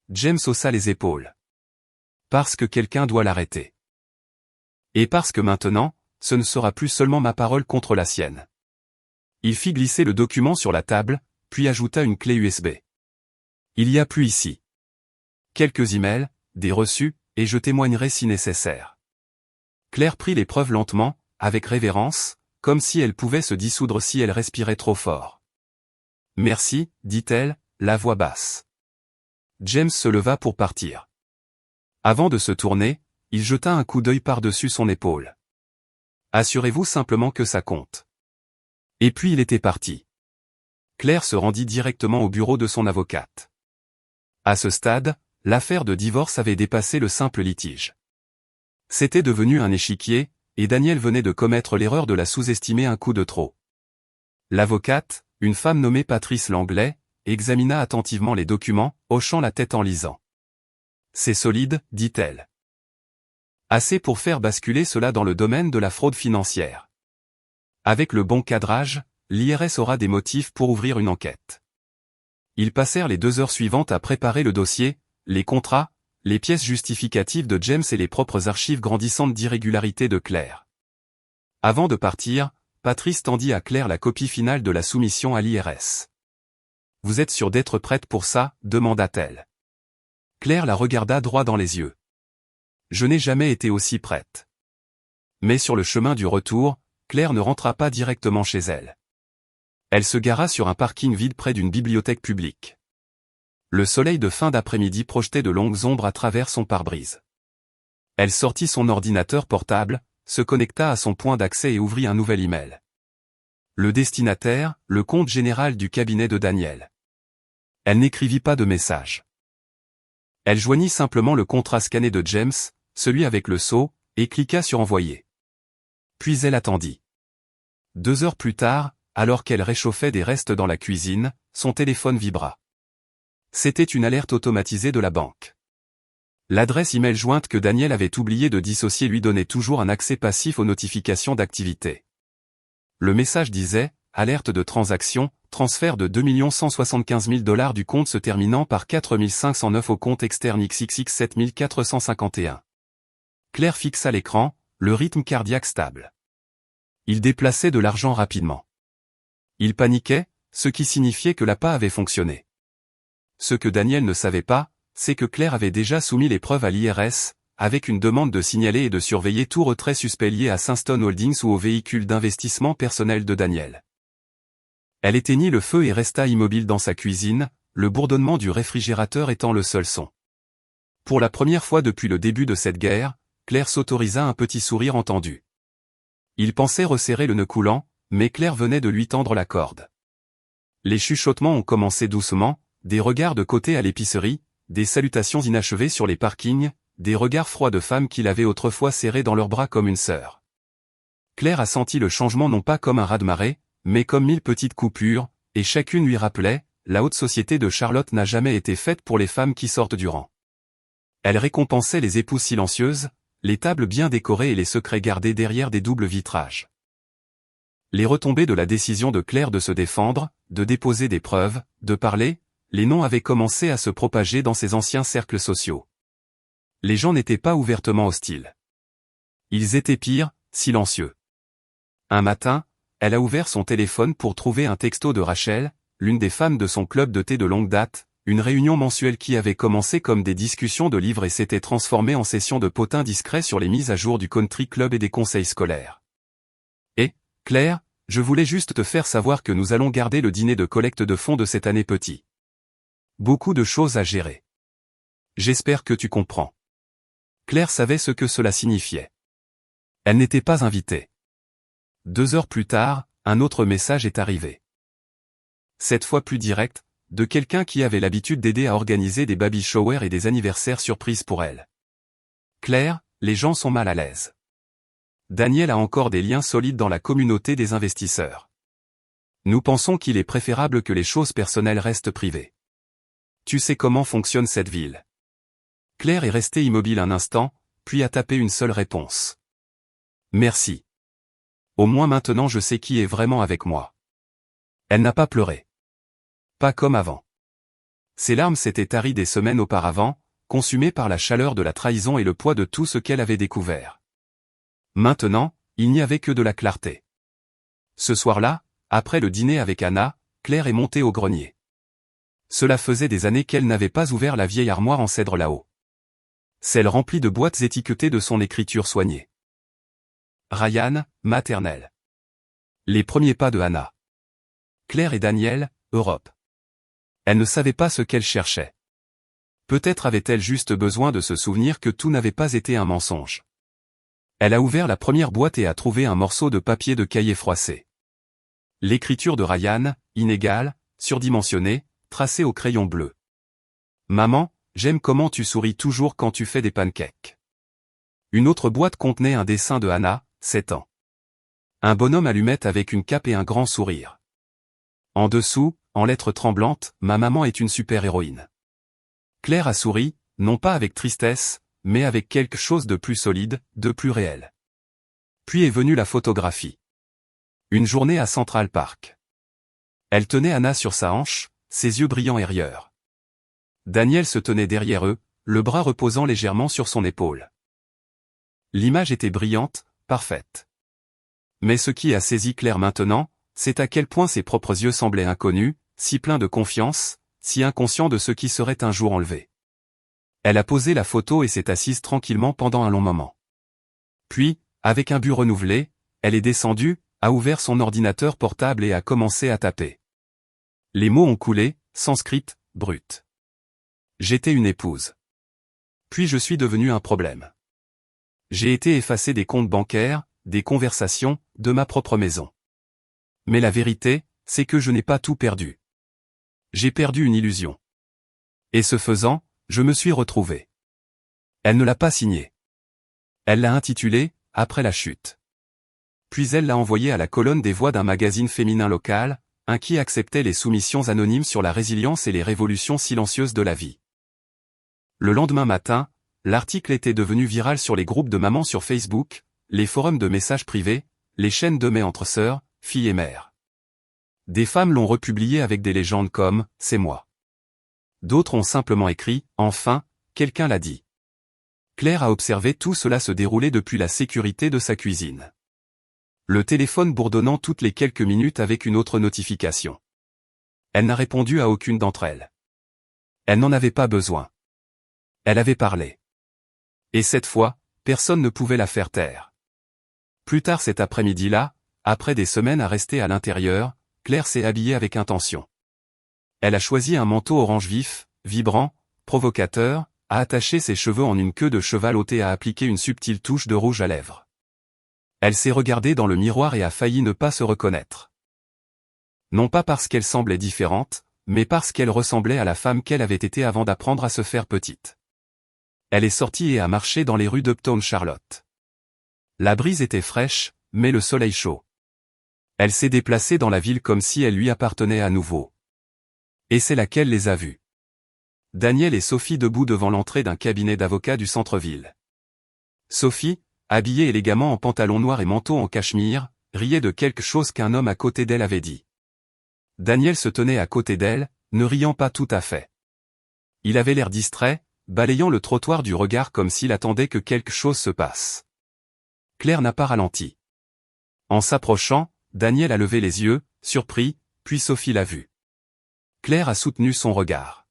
James haussa les épaules. Parce que quelqu'un doit l'arrêter. Et parce que maintenant, ce ne sera plus seulement ma parole contre la sienne. Il fit glisser le document sur la table, puis ajouta une clé USB. Il y a plus ici. Quelques emails, des reçus, et je témoignerai si nécessaire. Claire prit les preuves lentement, avec révérence, comme si elle pouvait se dissoudre si elle respirait trop fort. Merci, dit-elle, la voix basse. James se leva pour partir. Avant de se tourner, il jeta un coup d'œil par-dessus son épaule. Assurez-vous simplement que ça compte. Et puis il était parti. Claire se rendit directement au bureau de son avocate. À ce stade, l'affaire de divorce avait dépassé le simple litige. C'était devenu un échiquier, et Daniel venait de commettre l'erreur de la sous-estimer un coup de trop. L'avocate, une femme nommée Patrice Langlais, examina attentivement les documents, hochant la tête en lisant. C'est solide, dit-elle. Assez pour faire basculer cela dans le domaine de la fraude financière. Avec le bon cadrage, l'IRS aura des motifs pour ouvrir une enquête. Ils passèrent les 2 heures suivantes à préparer le dossier, les contrats, les pièces justificatives de James et les propres archives grandissantes d'irrégularités de Claire. Avant de partir, Patrice tendit à Claire la copie finale de la soumission à l'IRS. « Vous êtes sûre d'être prête pour ça ?» demanda-t-elle. Claire la regarda droit dans les yeux. « Je n'ai jamais été aussi prête. » Mais sur le chemin du retour, Claire ne rentra pas directement chez elle. Elle se gara sur un parking vide près d'une bibliothèque publique. Le soleil de fin d'après-midi projetait de longues ombres à travers son pare-brise. Elle sortit son ordinateur portable, se connecta à son point d'accès et ouvrit un nouvel email. Le destinataire, le compte général du cabinet de Daniel. Elle n'écrivit pas de message. Elle joignit simplement le contrat scanné de James, celui avec le sceau, et cliqua sur envoyer. Puis elle attendit. 2 heures plus tard, alors qu'elle réchauffait des restes dans la cuisine, son téléphone vibra. C'était une alerte automatisée de la banque. L'adresse email jointe que Daniel avait oublié de dissocier lui donnait toujours un accès passif aux notifications d'activité. Le message disait « Alerte de transaction, transfert de 2 175 000 $ du compte se terminant par 4509 au compte externe XXX 7451. » Claire fixa l'écran, le rythme cardiaque stable. Il déplaçait de l'argent rapidement. Il paniquait, ce qui signifiait que l'appât avait fonctionné. Ce que Daniel ne savait pas, c'est que Claire avait déjà soumis les preuves à l'IRS, avec une demande de signaler et de surveiller tout retrait suspect lié à Sainstone Holdings ou au véhicule d'investissement personnel de Daniel. Elle éteignit le feu et resta immobile dans sa cuisine, le bourdonnement du réfrigérateur étant le seul son. Pour la première fois depuis le début de cette guerre, Claire s'autorisa un petit sourire entendu. Il pensait resserrer le nœud coulant, mais Claire venait de lui tendre la corde. Les chuchotements ont commencé doucement, des regards de côté à l'épicerie, des salutations inachevées sur les parkings, des regards froids de femmes qu'il avait autrefois serrées dans leurs bras comme une sœur. Claire a senti le changement non pas comme un raz-de-marée, mais comme 1000 petites coupures, et chacune lui rappelait, la haute société de Charlotte n'a jamais été faite pour les femmes qui sortent du rang. Elle récompensait les épouses silencieuses, les tables bien décorées et les secrets gardés derrière des doubles vitrages. Les retombées de la décision de Claire de se défendre, de déposer des preuves, de parler, les noms avaient commencé à se propager dans ses anciens cercles sociaux. Les gens n'étaient pas ouvertement hostiles. Ils étaient pires, silencieux. Un matin, elle a ouvert son téléphone pour trouver un texto de Rachel, l'une des femmes de son club de thé de longue date, une réunion mensuelle qui avait commencé comme des discussions de livres et s'était transformée en session de potins discrets sur les mises à jour du country club et des conseils scolaires. Et, Claire, je voulais juste te faire savoir que nous allons garder le dîner de collecte de fonds de cette année petit. Beaucoup de choses à gérer. J'espère que tu comprends. Claire savait ce que cela signifiait. Elle n'était pas invitée. 2 heures plus tard, un autre message est arrivé. Cette fois plus direct, de quelqu'un qui avait l'habitude d'aider à organiser des baby showers et des anniversaires surprises pour elle. Claire, les gens sont mal à l'aise. Daniel a encore des liens solides dans la communauté des investisseurs. Nous pensons qu'il est préférable que les choses personnelles restent privées. Tu sais comment fonctionne cette ville. Claire est restée immobile un instant, puis a tapé une seule réponse. Merci. Au moins maintenant je sais qui est vraiment avec moi. Elle n'a pas pleuré. Pas comme avant. Ses larmes s'étaient taries des semaines auparavant, consumées par la chaleur de la trahison et le poids de tout ce qu'elle avait découvert. Maintenant, il n'y avait que de la clarté. Ce soir-là, après le dîner avec Anna, Claire est montée au grenier. Cela faisait des années qu'elle n'avait pas ouvert la vieille armoire en cèdre là-haut. Celle remplie de boîtes étiquetées de son écriture soignée. Ryan, maternelle. Les premiers pas de Anna. Claire et Daniel, Europe. Elle ne savait pas ce qu'elle cherchait. Peut-être avait-elle juste besoin de se souvenir que tout n'avait pas été un mensonge. Elle a ouvert la première boîte et a trouvé un morceau de papier de cahier froissé. L'écriture de Ryan, inégale, surdimensionnée, tracée au crayon bleu. Maman, j'aime comment tu souris toujours quand tu fais des pancakes. Une autre boîte contenait un dessin de Anna, 7 ans. Un bonhomme allumette avec une cape et un grand sourire. En dessous, en lettres tremblantes, ma maman est une super-héroïne. Claire a souri, non pas avec tristesse, mais avec quelque chose de plus solide, de plus réel. Puis est venue la photographie. Une journée à Central Park. Elle tenait Anna sur sa hanche, ses yeux brillants et rieurs. Daniel se tenait derrière eux, le bras reposant légèrement sur son épaule. L'image était brillante, parfaite. Mais ce qui a saisi Claire maintenant, c'est à quel point ses propres yeux semblaient inconnus, si pleins de confiance, si inconscients de ce qui serait un jour enlevé. Elle a posé la photo et s'est assise tranquillement pendant un long moment. Puis, avec un but renouvelé, elle est descendue, a ouvert son ordinateur portable et a commencé à taper. Les mots ont coulé, sans script, brut. J'étais une épouse. Puis je suis devenu un problème. J'ai été effacé des comptes bancaires, des conversations, de ma propre maison. Mais la vérité, c'est que je n'ai pas tout perdu. J'ai perdu une illusion. Et ce faisant, je me suis retrouvé. Elle ne l'a pas signé. Elle l'a intitulé « Après la chute ». Puis elle l'a envoyé à la colonne des voix d'un magazine féminin local, un qui acceptait les soumissions anonymes sur la résilience et les révolutions silencieuses de la vie. Le lendemain matin, l'article était devenu viral sur les groupes de mamans sur Facebook, les forums de messages privés, les chaînes de mets entre sœurs, filles et mères. Des femmes l'ont republié avec des légendes comme « C'est moi ». D'autres ont simplement écrit « Enfin, quelqu'un l'a dit ». Claire a observé tout cela se dérouler depuis la sécurité de sa cuisine. Le téléphone bourdonnant toutes les quelques minutes avec une autre notification. Elle n'a répondu à aucune d'entre elles. Elle n'en avait pas besoin. Elle avait parlé. Et cette fois, personne ne pouvait la faire taire. Plus tard cet après-midi-là, après des semaines à rester à l'intérieur, Claire s'est habillée avec intention. Elle a choisi un manteau orange vif, vibrant, provocateur, a attaché ses cheveux en une queue de cheval ôtée et a appliqué une subtile touche de rouge à lèvres. Elle s'est regardée dans le miroir et a failli ne pas se reconnaître. Non pas parce qu'elle semblait différente, mais parce qu'elle ressemblait à la femme qu'elle avait été avant d'apprendre à se faire petite. Elle est sortie et a marché dans les rues d'Uptown Charlotte. La brise était fraîche, mais le soleil chaud. Elle s'est déplacée dans la ville comme si elle lui appartenait à nouveau. Et c'est là qu'elle les a vus. Daniel et Sophie debout devant l'entrée d'un cabinet d'avocats du centre-ville. Sophie, habillée élégamment en pantalon noir et manteau en cachemire, riait de quelque chose qu'un homme à côté d'elle avait dit. Daniel se tenait à côté d'elle, ne riant pas tout à fait. Il avait l'air distrait, balayant le trottoir du regard comme s'il attendait que quelque chose se passe. Claire n'a pas ralenti. En s'approchant, Daniel a levé les yeux, surpris, puis Sophie l'a vu. Claire a soutenu son regard.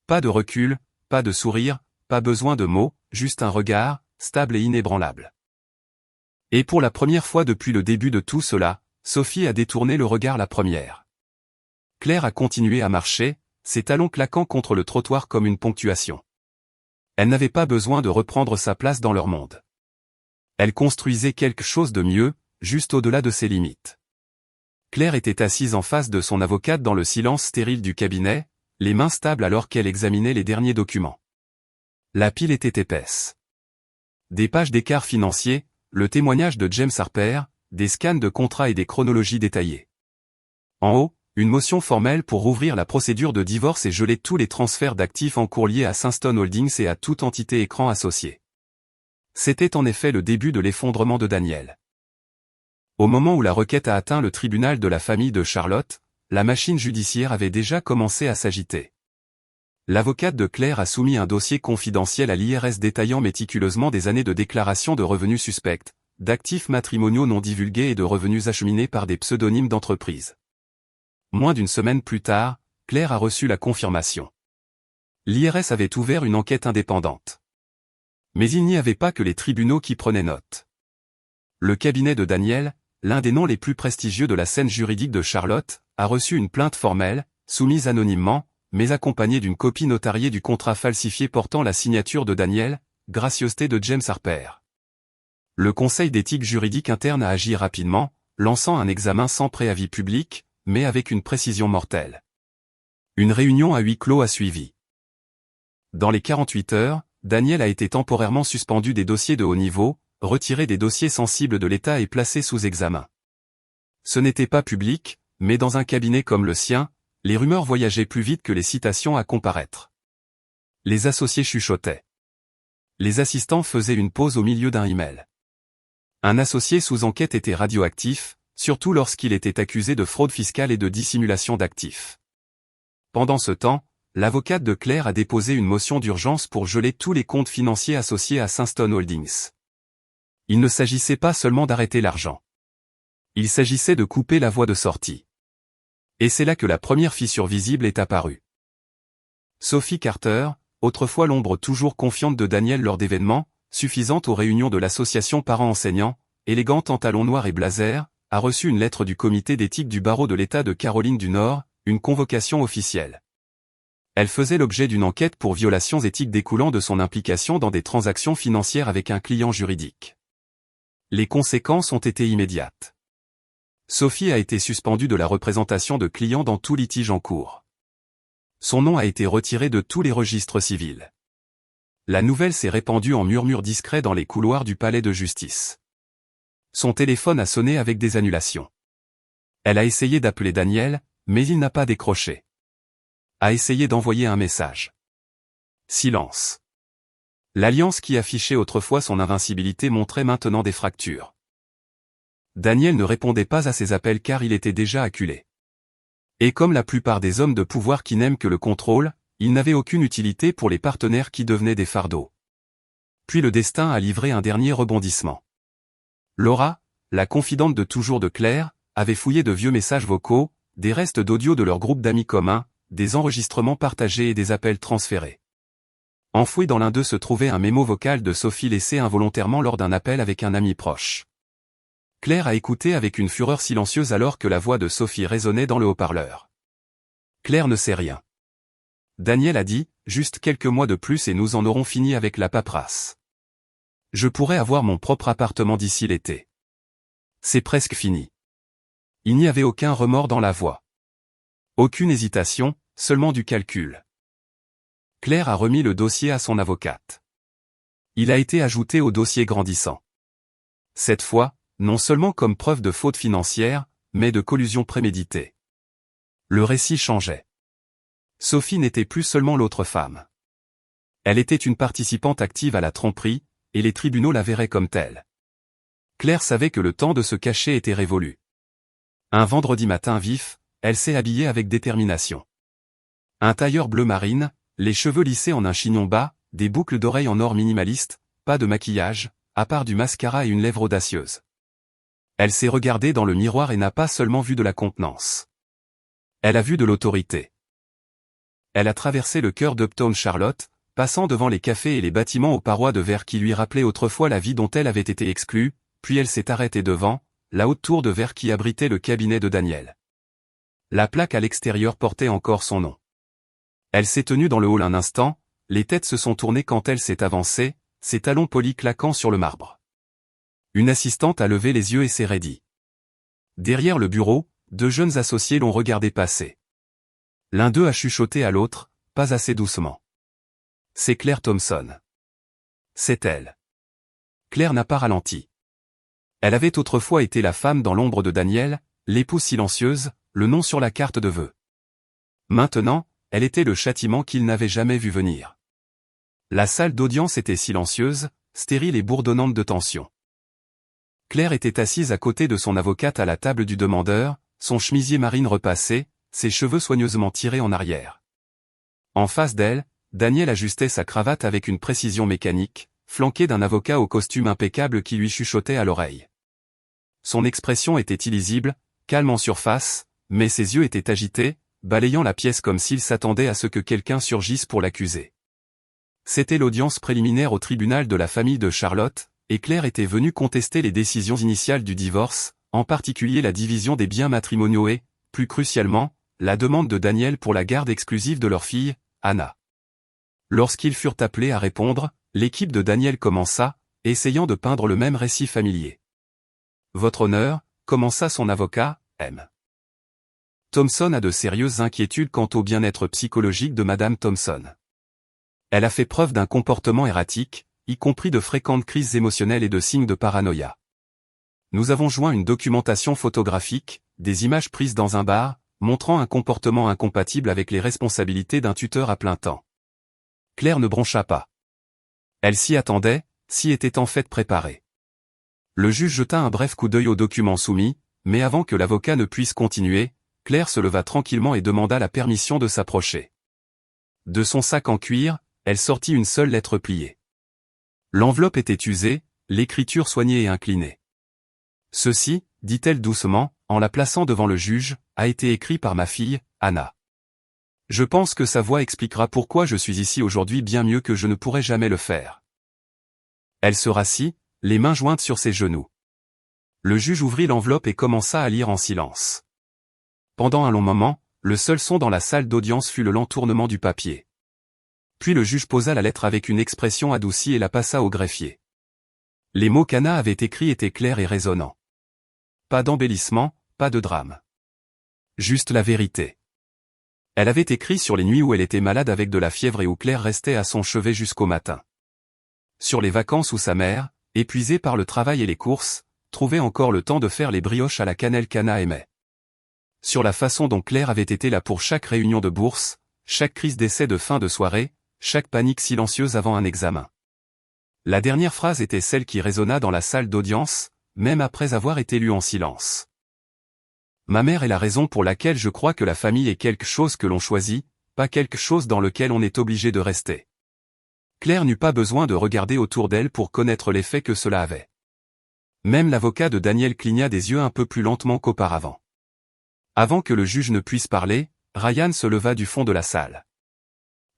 Pas de recul, pas de sourire, pas besoin de mots, juste un regard, stable et inébranlable. Et pour la première fois depuis le début de tout cela, Sophie a détourné le regard la première. Claire a continué à marcher, ses talons claquant contre le trottoir comme une ponctuation. Elle n'avait pas besoin de reprendre sa place dans leur monde. Elle construisait quelque chose de mieux, juste au-delà de ses limites. Claire était assise en face de son avocate dans le silence stérile du cabinet, les mains stables alors qu'elle examinait les derniers documents. La pile était épaisse. Des pages d'écart financiers, le témoignage de James Harper, des scans de contrats et des chronologies détaillées. En haut, une motion formelle pour rouvrir la procédure de divorce et geler tous les transferts d'actifs en cours liés à Sunstone Holdings et à toute entité écran associée. C'était en effet le début de l'effondrement de Daniel. Au moment où la requête a atteint le tribunal de la famille de Charlotte, la machine judiciaire avait déjà commencé à s'agiter. L'avocate de Claire a soumis un dossier confidentiel à l'IRS détaillant méticuleusement des années de déclaration de revenus suspects, d'actifs matrimoniaux non divulgués et de revenus acheminés par des pseudonymes d'entreprises. Moins d'une semaine plus tard, Claire a reçu la confirmation. L'IRS avait ouvert une enquête indépendante. Mais il n'y avait pas que les tribunaux qui prenaient note. Le cabinet de Daniel, l'un des noms les plus prestigieux de la scène juridique de Charlotte, a reçu une plainte formelle, soumise anonymement, mais accompagnée d'une copie notariée du contrat falsifié portant la signature de Daniel, gracieuseté de James Harper. Le Conseil d'éthique juridique interne a agi rapidement, lançant un examen sans préavis public, mais avec une précision mortelle. Une réunion à huis clos a suivi. Dans les 48 heures, Daniel a été temporairement suspendu des dossiers de haut niveau, retiré des dossiers sensibles de l'État et placé sous examen. Ce n'était pas public, mais dans un cabinet comme le sien, les rumeurs voyageaient plus vite que les citations à comparaître. Les associés chuchotaient. Les assistants faisaient une pause au milieu d'un email. Un associé sous enquête était radioactif, surtout lorsqu'il était accusé de fraude fiscale et de dissimulation d'actifs. Pendant ce temps, l'avocate de Claire a déposé une motion d'urgence pour geler tous les comptes financiers associés à Sunstone Holdings. Il ne s'agissait pas seulement d'arrêter l'argent. Il s'agissait de couper la voie de sortie. Et c'est là que la première fissure visible est apparue. Sophie Carter, autrefois l'ombre toujours confiante de Daniel lors d'événements, suffisante aux réunions de l'association parents-enseignants, élégante en talons noirs et blazer, a reçu une lettre du comité d'éthique du barreau de l'État de Caroline du Nord, une convocation officielle. Elle faisait l'objet d'une enquête pour violations éthiques découlant de son implication dans des transactions financières avec un client juridique. Les conséquences ont été immédiates. Sophie a été suspendue de la représentation de clients dans tout litige en cours. Son nom a été retiré de tous les registres civils. La nouvelle s'est répandue en murmures discrets dans les couloirs du palais de justice. Son téléphone a sonné avec des annulations. Elle a essayé d'appeler Daniel, mais il n'a pas décroché. A essayé d'envoyer un message. Silence. L'alliance qui affichait autrefois son invincibilité montrait maintenant des fractures. Daniel ne répondait pas à ses appels car il était déjà acculé. Et comme la plupart des hommes de pouvoir qui n'aiment que le contrôle, il n'avait aucune utilité pour les partenaires qui devenaient des fardeaux. Puis le destin a livré un dernier rebondissement. Laura, la confidente de toujours de Claire, avait fouillé de vieux messages vocaux, des restes d'audio de leur groupe d'amis communs, des enregistrements partagés et des appels transférés. Enfoui dans l'un d'eux se trouvait un mémo vocal de Sophie laissé involontairement lors d'un appel avec un ami proche. Claire a écouté avec une fureur silencieuse alors que la voix de Sophie résonnait dans le haut-parleur. Claire ne sait rien. Daniel a dit, juste quelques mois de plus et nous en aurons fini avec la paperasse. Je pourrais avoir mon propre appartement d'ici l'été. C'est presque fini. Il n'y avait aucun remords dans la voix. Aucune hésitation, seulement du calcul. Claire a remis le dossier à son avocate. Il a été ajouté au dossier grandissant. Cette fois, non seulement comme preuve de faute financière, mais de collusion préméditée. Le récit changeait. Sophie n'était plus seulement l'autre femme. Elle était une participante active à la tromperie, et les tribunaux la verraient comme telle. Claire savait que le temps de se cacher était révolu. Un vendredi matin vif, elle s'est habillée avec détermination. Un tailleur bleu marine, les cheveux lissés en un chignon bas, des boucles d'oreilles en or minimaliste, pas de maquillage, à part du mascara et une lèvre audacieuse. Elle s'est regardée dans le miroir et n'a pas seulement vu de la contenance. Elle a vu de l'autorité. Elle a traversé le cœur d'Uptown Charlotte, passant devant les cafés et les bâtiments aux parois de verre qui lui rappelaient autrefois la vie dont elle avait été exclue, puis elle s'est arrêtée devant, la haute tour de verre qui abritait le cabinet de Daniel. La plaque à l'extérieur portait encore son nom. Elle s'est tenue dans le hall un instant, les têtes se sont tournées quand elle s'est avancée, ses talons polis claquant sur le marbre. Une assistante a levé les yeux et s'est raidie. Derrière le bureau, 2 jeunes associés l'ont regardé passer. L'un d'eux a chuchoté à l'autre, pas assez doucement. C'est Claire Thompson. C'est elle. Claire n'a pas ralenti. Elle avait autrefois été la femme dans l'ombre de Daniel, l'épouse silencieuse, le nom sur la carte de vœux. Maintenant, elle était le châtiment qu'il n'avait jamais vu venir. La salle d'audience était silencieuse, stérile et bourdonnante de tension. Claire était assise à côté de son avocate à la table du demandeur, son chemisier marine repassé, ses cheveux soigneusement tirés en arrière. En face d'elle, Daniel ajustait sa cravate avec une précision mécanique, flanqué d'un avocat au costume impeccable qui lui chuchotait à l'oreille. Son expression était illisible, calme en surface, mais ses yeux étaient agités, balayant la pièce comme s'il s'attendait à ce que quelqu'un surgisse pour l'accuser. C'était l'audience préliminaire au tribunal de la famille de Charlotte, et Claire était venue contester les décisions initiales du divorce, en particulier la division des biens matrimoniaux et, plus crucialement, la demande de Daniel pour la garde exclusive de leur fille, Anna. Lorsqu'ils furent appelés à répondre, l'équipe de Daniel commença, essayant de peindre le même récit familier. « Votre honneur », commença son avocat, M. Thompson a de sérieuses inquiétudes quant au bien-être psychologique de Madame Thompson. Elle a fait preuve d'un comportement erratique, y compris de fréquentes crises émotionnelles et de signes de paranoïa. Nous avons joint une documentation photographique, des images prises dans un bar, montrant un comportement incompatible avec les responsabilités d'un tuteur à plein temps. Claire ne broncha pas. Elle s'y attendait, s'y était en fait préparée. Le juge jeta un bref coup d'œil aux documents soumis, mais avant que l'avocat ne puisse continuer, Claire se leva tranquillement et demanda la permission de s'approcher. De son sac en cuir, elle sortit une seule lettre pliée. L'enveloppe était usée, l'écriture soignée et inclinée. Ceci, dit-elle doucement, en la plaçant devant le juge, a été écrit par ma fille, Anna. Je pense que sa voix expliquera pourquoi je suis ici aujourd'hui bien mieux que je ne pourrais jamais le faire. Elle se rassit, les mains jointes sur ses genoux. Le juge ouvrit l'enveloppe et commença à lire en silence. Pendant un long moment, le seul son dans la salle d'audience fut le lent tournement du papier. Puis le juge posa la lettre avec une expression adoucie et la passa au greffier. Les mots qu'Anna avait écrits étaient clairs et résonnants. Pas d'embellissement, pas de drame. Juste la vérité. Elle avait écrit sur les nuits où elle était malade avec de la fièvre et où Claire restait à son chevet jusqu'au matin. Sur les vacances où sa mère, épuisée par le travail et les courses, trouvait encore le temps de faire les brioches à la cannelle qu'Anna aimait. Sur la façon dont Claire avait été là pour chaque réunion de bourse, chaque crise d'essai de fin de soirée, chaque panique silencieuse avant un examen. La dernière phrase était celle qui résonna dans la salle d'audience, même après avoir été lue en silence. Ma mère est la raison pour laquelle je crois que la famille est quelque chose que l'on choisit, pas quelque chose dans lequel on est obligé de rester. Claire n'eut pas besoin de regarder autour d'elle pour connaître l'effet que cela avait. Même l'avocat de Daniel cligna des yeux un peu plus lentement qu'auparavant. Avant que le juge ne puisse parler, Ryan se leva du fond de la salle.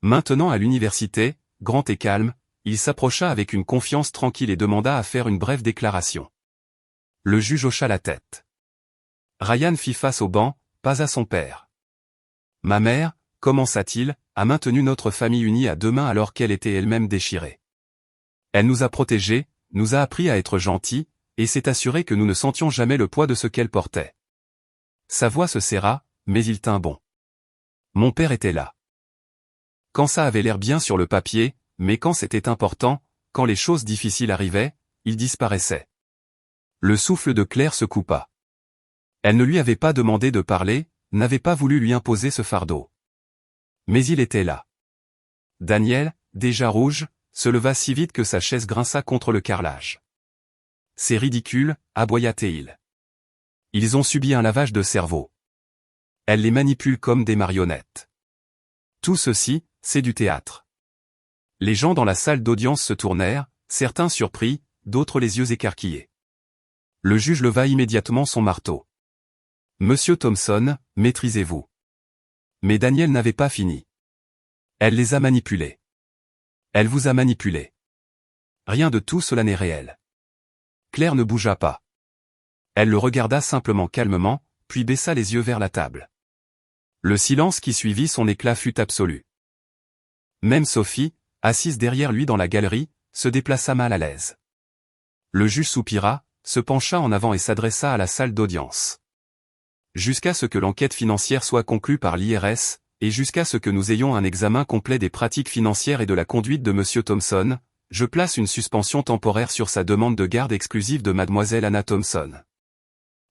Maintenant à l'université, grand et calme, il s'approcha avec une confiance tranquille et demanda à faire une brève déclaration. Le juge hocha la tête. Ryan fit face au banc, pas à son père. Ma mère, commença-t-il, a maintenu notre famille unie à 2 mains alors qu'elle était elle-même déchirée. Elle nous a protégés, nous a appris à être gentils, et s'est assurée que nous ne sentions jamais le poids de ce qu'elle portait. Sa voix se serra, mais il tint bon. Mon père était là. Quand ça avait l'air bien sur le papier, mais quand c'était important, quand les choses difficiles arrivaient, il disparaissait. Le souffle de Claire se coupa. Elle ne lui avait pas demandé de parler, n'avait pas voulu lui imposer ce fardeau. Mais il était là. Daniel, déjà rouge, se leva si vite que sa chaise grinça contre le carrelage. C'est ridicule, aboya-t-il. Ils ont subi un lavage de cerveau. Elle les manipule comme des marionnettes. Tout ceci, c'est du théâtre. Les gens dans la salle d'audience se tournèrent, certains surpris, d'autres les yeux écarquillés. Le juge leva immédiatement son marteau. Monsieur Thompson, maîtrisez-vous. Mais Daniel n'avait pas fini. Elle les a manipulés. Elle vous a manipulé. Rien de tout cela n'est réel. Claire ne bougea pas. Elle le regarda simplement calmement, puis baissa les yeux vers la table. Le silence qui suivit son éclat fut absolu. Même Sophie, assise derrière lui dans la galerie, se déplaça mal à l'aise. Le juge soupira, se pencha en avant et s'adressa à la salle d'audience. Jusqu'à ce que l'enquête financière soit conclue par l'IRS, et jusqu'à ce que nous ayons un examen complet des pratiques financières et de la conduite de Monsieur Thompson, je place une suspension temporaire sur sa demande de garde exclusive de Mademoiselle Anna Thompson.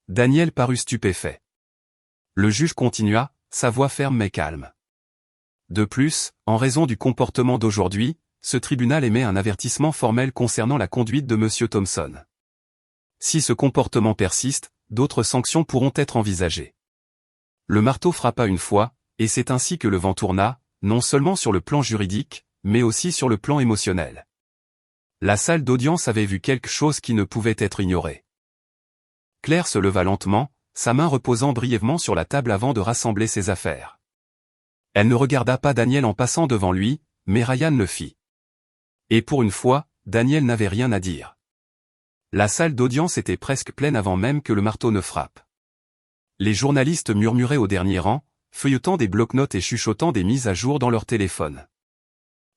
Daniel parut stupéfait. Le juge continua, sa voix ferme mais calme. De plus, en raison du comportement d'aujourd'hui, ce tribunal émet un avertissement formel concernant la conduite de Monsieur Thompson. Si ce comportement persiste, d'autres sanctions pourront être envisagées. Le marteau frappa une fois, et c'est ainsi que le vent tourna, non seulement sur le plan juridique, mais aussi sur le plan émotionnel. La salle d'audience avait vu quelque chose qui ne pouvait être ignoré. Claire se leva lentement, sa main reposant brièvement sur la table avant de rassembler ses affaires. Elle ne regarda pas Daniel en passant devant lui, mais Ryan le fit. Et pour une fois, Daniel n'avait rien à dire. La salle d'audience était presque pleine avant même que le marteau ne frappe. Les journalistes murmuraient au dernier rang, feuilletant des bloc-notes et chuchotant des mises à jour dans leur téléphone.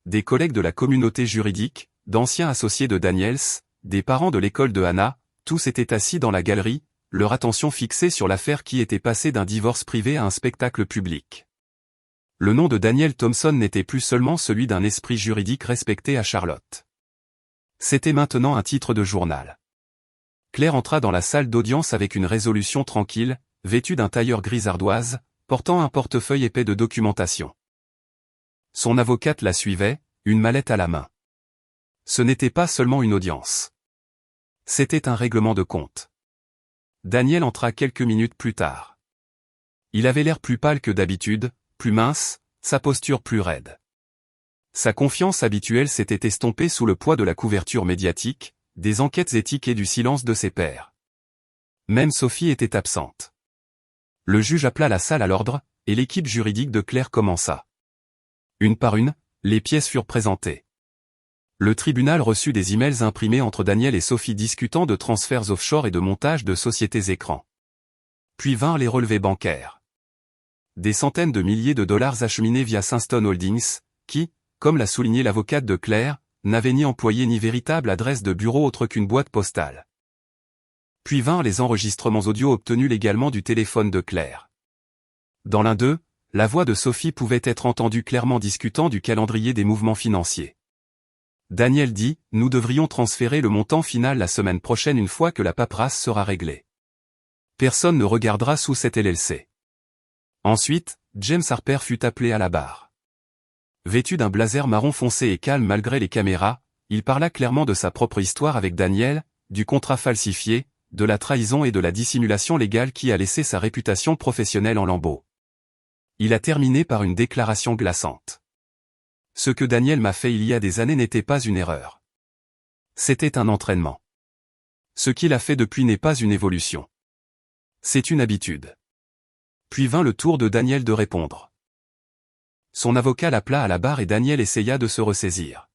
Des collègues de la communauté juridique, d'anciens associés de Daniels, des parents de l'école de Hannah, tous étaient assis dans la galerie, leur attention fixée sur l'affaire qui était passée d'un divorce privé à un spectacle public. Le nom de Daniel Thompson n'était plus seulement celui d'un esprit juridique respecté à Charlotte. C'était maintenant un titre de journal. Claire entra dans la salle d'audience avec une résolution tranquille, vêtue d'un tailleur gris ardoise, portant un portefeuille épais de documentation. Son avocate la suivait, une mallette à la main. Ce n'était pas seulement une audience. C'était un règlement de compte. Daniel entra quelques minutes plus tard. Il avait l'air plus pâle que d'habitude, plus mince, sa posture plus raide. Sa confiance habituelle s'était estompée sous le poids de la couverture médiatique, des enquêtes éthiques et du silence de ses pairs. Même Sophie était absente. Le juge appela la salle à l'ordre, et l'équipe juridique de Claire commença. Une par une, les pièces furent présentées. Le tribunal reçut des emails imprimés entre Daniel et Sophie discutant de transferts offshore et de montage de sociétés écrans. Puis vinrent les relevés bancaires. Des centaines de milliers de dollars acheminés via Sanston Holdings, qui, comme l'a souligné l'avocate de Claire, n'avait ni employé ni véritable adresse de bureau autre qu'une boîte postale. Puis vinrent les enregistrements audio obtenus légalement du téléphone de Claire. Dans l'un d'eux, la voix de Sophie pouvait être entendue clairement discutant du calendrier des mouvements financiers. Daniel dit, « Nous devrions transférer le montant final la semaine prochaine une fois que la paperasse sera réglée. Personne ne regardera sous cette LLC. » Ensuite, James Harper fut appelé à la barre. Vêtu d'un blazer marron foncé et calme malgré les caméras, il parla clairement de sa propre histoire avec Daniel, du contrat falsifié, de la trahison et de la dissimulation légale qui a laissé sa réputation professionnelle en lambeaux. Il a terminé par une déclaration glaçante. Ce que Daniel m'a fait il y a des années n'était pas une erreur. C'était un entraînement. Ce qu'il a fait depuis n'est pas une évolution. C'est une habitude. Puis vint le tour de Daniel de répondre. Son avocat l'appela à la barre et Daniel essaya de se ressaisir.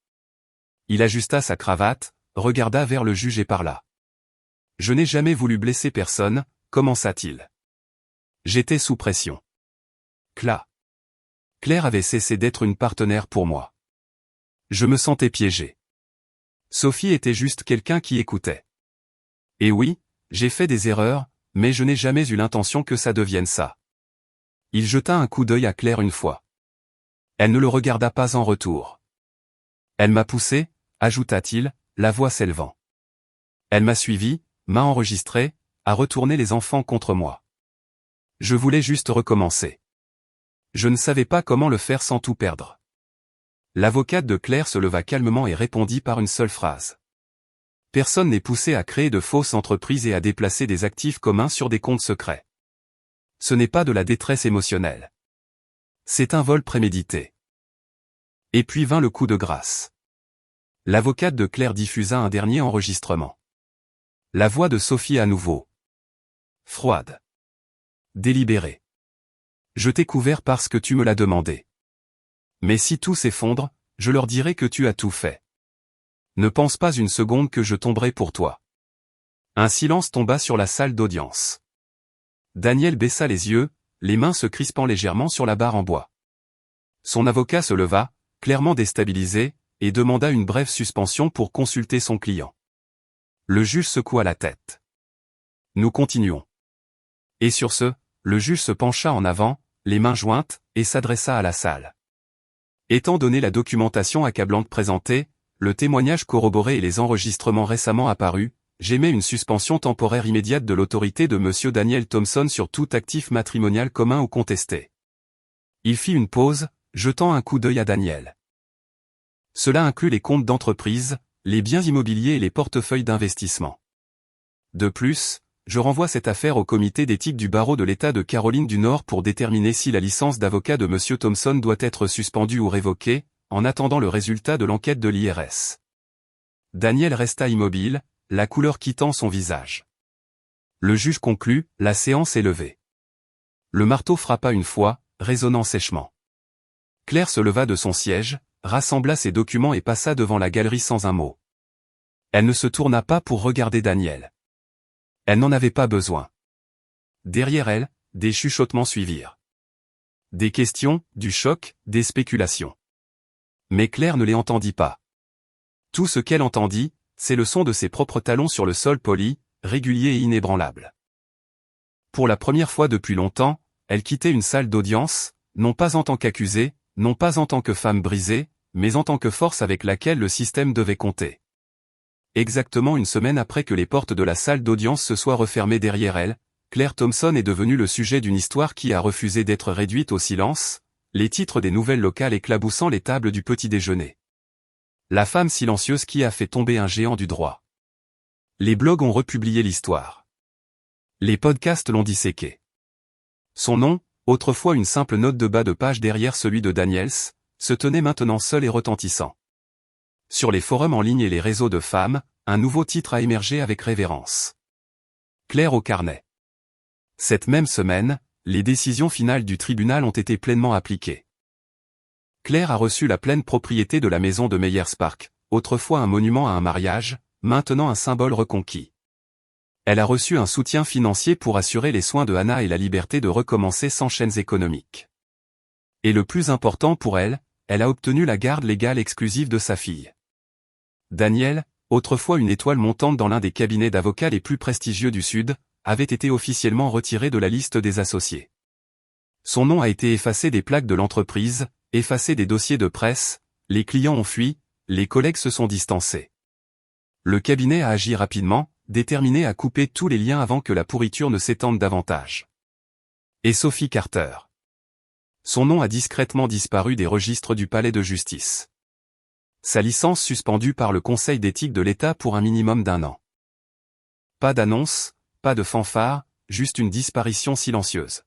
Il ajusta sa cravate, regarda vers le juge et parla. « Je n'ai jamais voulu blesser personne », commença-t-il. « J'étais sous pression. Claire avait cessé d'être une partenaire pour moi. Je me sentais piégé. Sophie était juste quelqu'un qui écoutait. Et oui, j'ai fait des erreurs, mais je n'ai jamais eu l'intention que ça devienne ça. » Il jeta un coup d'œil à Claire une fois. Elle ne le regarda pas en retour. « Elle m'a poussé », ajouta-t-il, la voix s'élevant. « Elle m'a suivi, m'a enregistré, a retourné les enfants contre moi. Je voulais juste recommencer. Je ne savais pas comment le faire sans tout perdre. L'avocate de Claire se leva calmement et répondit par une seule phrase. Personne n'est poussé à créer de fausses entreprises et à déplacer des actifs communs sur des comptes secrets. Ce n'est pas de la détresse émotionnelle. C'est un vol prémédité. Et puis vint le coup de grâce. L'avocate de Claire diffusa un dernier enregistrement. La voix de Sophie à nouveau. Froide. Délibérée. Je t'ai couvert parce que tu me l'as demandé. Mais si tout s'effondre, je leur dirai que tu as tout fait. Ne pense pas une seconde que je tomberai pour toi. Un silence tomba sur la salle d'audience. Daniel baissa les yeux, les mains se crispant légèrement sur la barre en bois. Son avocat se leva, clairement déstabilisé, et demanda une brève suspension pour consulter son client. Le juge secoua la tête. Nous continuons. Et sur ce, le juge se pencha en avant, les mains jointes, et s'adressa à la salle. Étant donné la documentation accablante présentée, le témoignage corroboré et les enregistrements récemment apparus, j'émets une suspension temporaire immédiate de l'autorité de M. Daniel Thompson sur tout actif matrimonial commun ou contesté. Il fit une pause, jetant un coup d'œil à Daniel. Cela inclut les comptes d'entreprise, les biens immobiliers et les portefeuilles d'investissement. De plus, je renvoie cette affaire au comité d'éthique du barreau de l'État de Caroline du Nord pour déterminer si la licence d'avocat de M. Thompson doit être suspendue ou révoquée, en attendant le résultat de l'enquête de l'IRS. Daniel resta immobile, la couleur quittant son visage. Le juge conclut, la séance est levée. Le marteau frappa une fois, résonnant sèchement. Claire se leva de son siège, rassembla ses documents et passa devant la galerie sans un mot. Elle ne se tourna pas pour regarder Daniel. Elle n'en avait pas besoin. Derrière elle, des chuchotements suivirent. Des questions, du choc, des spéculations. Mais Claire ne les entendit pas. Tout ce qu'elle entendit, c'est le son de ses propres talons sur le sol poli, régulier et inébranlable. Pour la première fois depuis longtemps, elle quittait une salle d'audience, non pas en tant qu'accusée, non pas en tant que femme brisée, mais en tant que force avec laquelle le système devait compter. Exactement une semaine après que les portes de la salle d'audience se soient refermées derrière elle, Claire Thompson est devenue le sujet d'une histoire qui a refusé d'être réduite au silence, les titres des nouvelles locales éclaboussant les tables du petit déjeuner. La femme silencieuse qui a fait tomber un géant du droit. Les blogs ont republié l'histoire. Les podcasts l'ont disséqué. Son nom, autrefois une simple note de bas de page derrière celui de Daniels, se tenait maintenant seul et retentissant. Sur les forums en ligne et les réseaux de femmes, un nouveau titre a émergé avec révérence. Claire au carnet. Cette même semaine, les décisions finales du tribunal ont été pleinement appliquées. Claire a reçu la pleine propriété de la maison de Meyers Park, autrefois un monument à un mariage, maintenant un symbole reconquis. Elle a reçu un soutien financier pour assurer les soins de Hannah et la liberté de recommencer sans chaînes économiques. Et le plus important pour elle, elle a obtenu la garde légale exclusive de sa fille. Daniel, autrefois une étoile montante dans l'un des cabinets d'avocats les plus prestigieux du Sud, avait été officiellement retiré de la liste des associés. Son nom a été effacé des plaques de l'entreprise, effacé des dossiers de presse, les clients ont fui, les collègues se sont distancés. Le cabinet a agi rapidement, déterminé à couper tous les liens avant que la pourriture ne s'étende davantage. Et Sophie Carter. Son nom a discrètement disparu des registres du palais de justice. Sa licence suspendue par le Conseil d'éthique de l'État pour un minimum d'1 an. Pas d'annonce, pas de fanfare, juste une disparition silencieuse.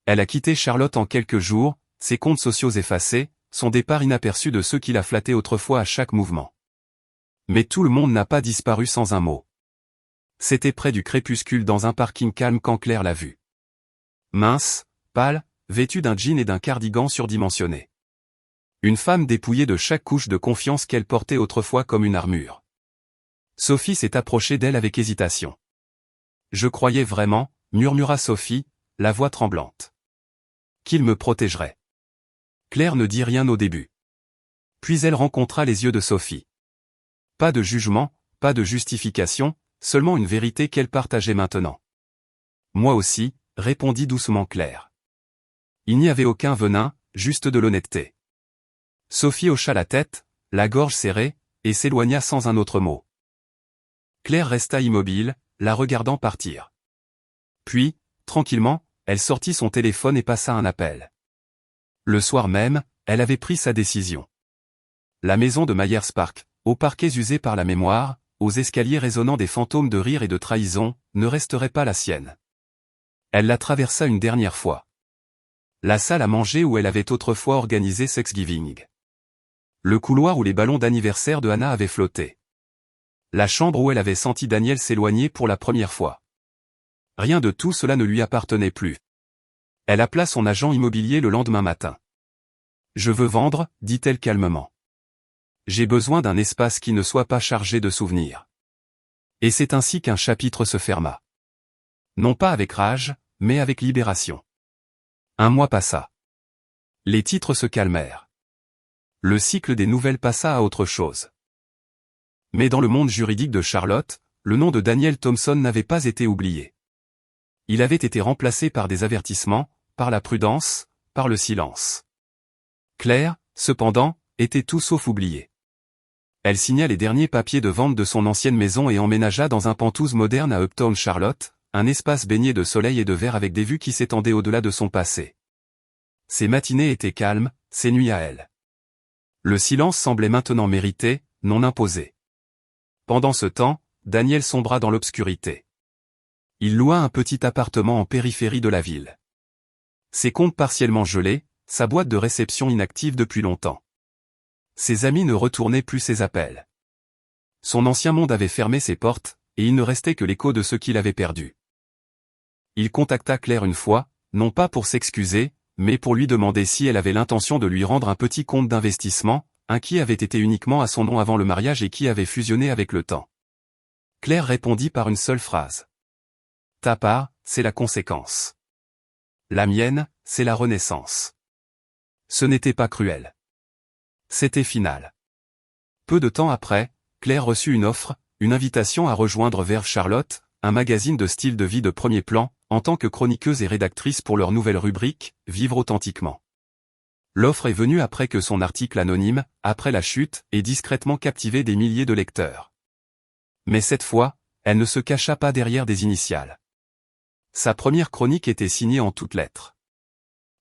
Elle a quitté Charlotte en quelques jours, ses comptes sociaux effacés, son départ inaperçu de ceux qui la flattaient autrefois à chaque mouvement. Mais tout le monde n'a pas disparu sans un mot. C'était près du crépuscule dans un parking calme quand Claire l'a vue. Mince, pâle, vêtue d'un jean et d'un cardigan surdimensionné. Une femme dépouillée de chaque couche de confiance qu'elle portait autrefois comme une armure. Sophie s'est approchée d'elle avec hésitation. « Je croyais vraiment, » murmura Sophie, la voix tremblante. « Qu'il me protégerait. » Claire ne dit rien au début. Puis elle rencontra les yeux de Sophie. Pas de jugement, pas de justification, seulement une vérité qu'elle partageait maintenant. « Moi aussi », répondit doucement Claire. Il n'y avait aucun venin, juste de l'honnêteté. Sophie hocha la tête, la gorge serrée, et s'éloigna sans un autre mot. Claire resta immobile, la regardant partir. Puis, tranquillement, elle sortit son téléphone et passa un appel. Le soir même, elle avait pris sa décision. La maison de Myers Park, aux parquets usés par la mémoire, aux escaliers résonnant des fantômes de rire et de trahison, ne resterait pas la sienne. Elle la traversa une dernière fois. La salle à manger où elle avait autrefois organisé Thanksgiving. Le couloir où les ballons d'anniversaire de Hannah avaient flotté. La chambre où elle avait senti Daniel s'éloigner pour la première fois. Rien de tout cela ne lui appartenait plus. Elle appela son agent immobilier le lendemain matin. « Je veux vendre, dit-elle calmement. J'ai besoin d'un espace qui ne soit pas chargé de souvenirs. » Et c'est ainsi qu'un chapitre se ferma. Non pas avec rage, mais avec libération. Un mois passa. Les titres se calmèrent. Le cycle des nouvelles passa à autre chose. Mais dans le monde juridique de Charlotte, le nom de Daniel Thompson n'avait pas été oublié. Il avait été remplacé par des avertissements, par la prudence, par le silence. Claire, cependant, était tout sauf oubliée. Elle signa les derniers papiers de vente de son ancienne maison et emménagea dans un penthouse moderne à Uptown Charlotte, un espace baigné de soleil et de verre avec des vues qui s'étendaient au-delà de son passé. Ses matinées étaient calmes, ses nuits à elle. Le silence semblait maintenant mérité, non imposé. Pendant ce temps, Daniel sombra dans l'obscurité. Il loua un petit appartement en périphérie de la ville. Ses comptes partiellement gelés, sa boîte de réception inactive depuis longtemps. Ses amis ne retournaient plus ses appels. Son ancien monde avait fermé ses portes, et il ne restait que l'écho de ce qu'il avait perdu. Il contacta Claire une fois, non pas pour s'excuser, mais pour lui demander si elle avait l'intention de lui rendre un petit compte d'investissement, un qui avait été uniquement à son nom avant le mariage et qui avait fusionné avec le temps. Claire répondit par une seule phrase. « Ta part, c'est la conséquence. La mienne, c'est la renaissance. » Ce n'était pas cruel. C'était final. Peu de temps après, Claire reçut une offre, une invitation à rejoindre Verve Charlotte, un magazine de style de vie de premier plan, en tant que chroniqueuse et rédactrice pour leur nouvelle rubrique, Vivre authentiquement. L'offre est venue après que son article anonyme, après la chute, ait discrètement captivé des milliers de lecteurs. Mais cette fois, elle ne se cacha pas derrière des initiales. Sa première chronique était signée en toutes lettres.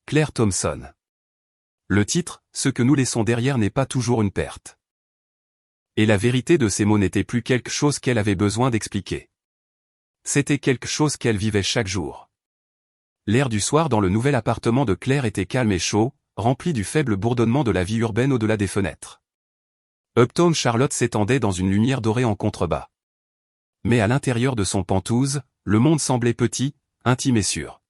Claire Thompson. Le titre, « Ce que nous laissons derrière n'est pas toujours une perte ». Et la vérité de ces mots n'était plus quelque chose qu'elle avait besoin d'expliquer. C'était quelque chose qu'elle vivait chaque jour. L'air du soir dans le nouvel appartement de Claire était calme et chaud, rempli du faible bourdonnement de la vie urbaine au-delà des fenêtres. Uptown Charlotte s'étendait dans une lumière dorée en contrebas. Mais à l'intérieur de son penthouse, le monde semblait petit, intime et sûr.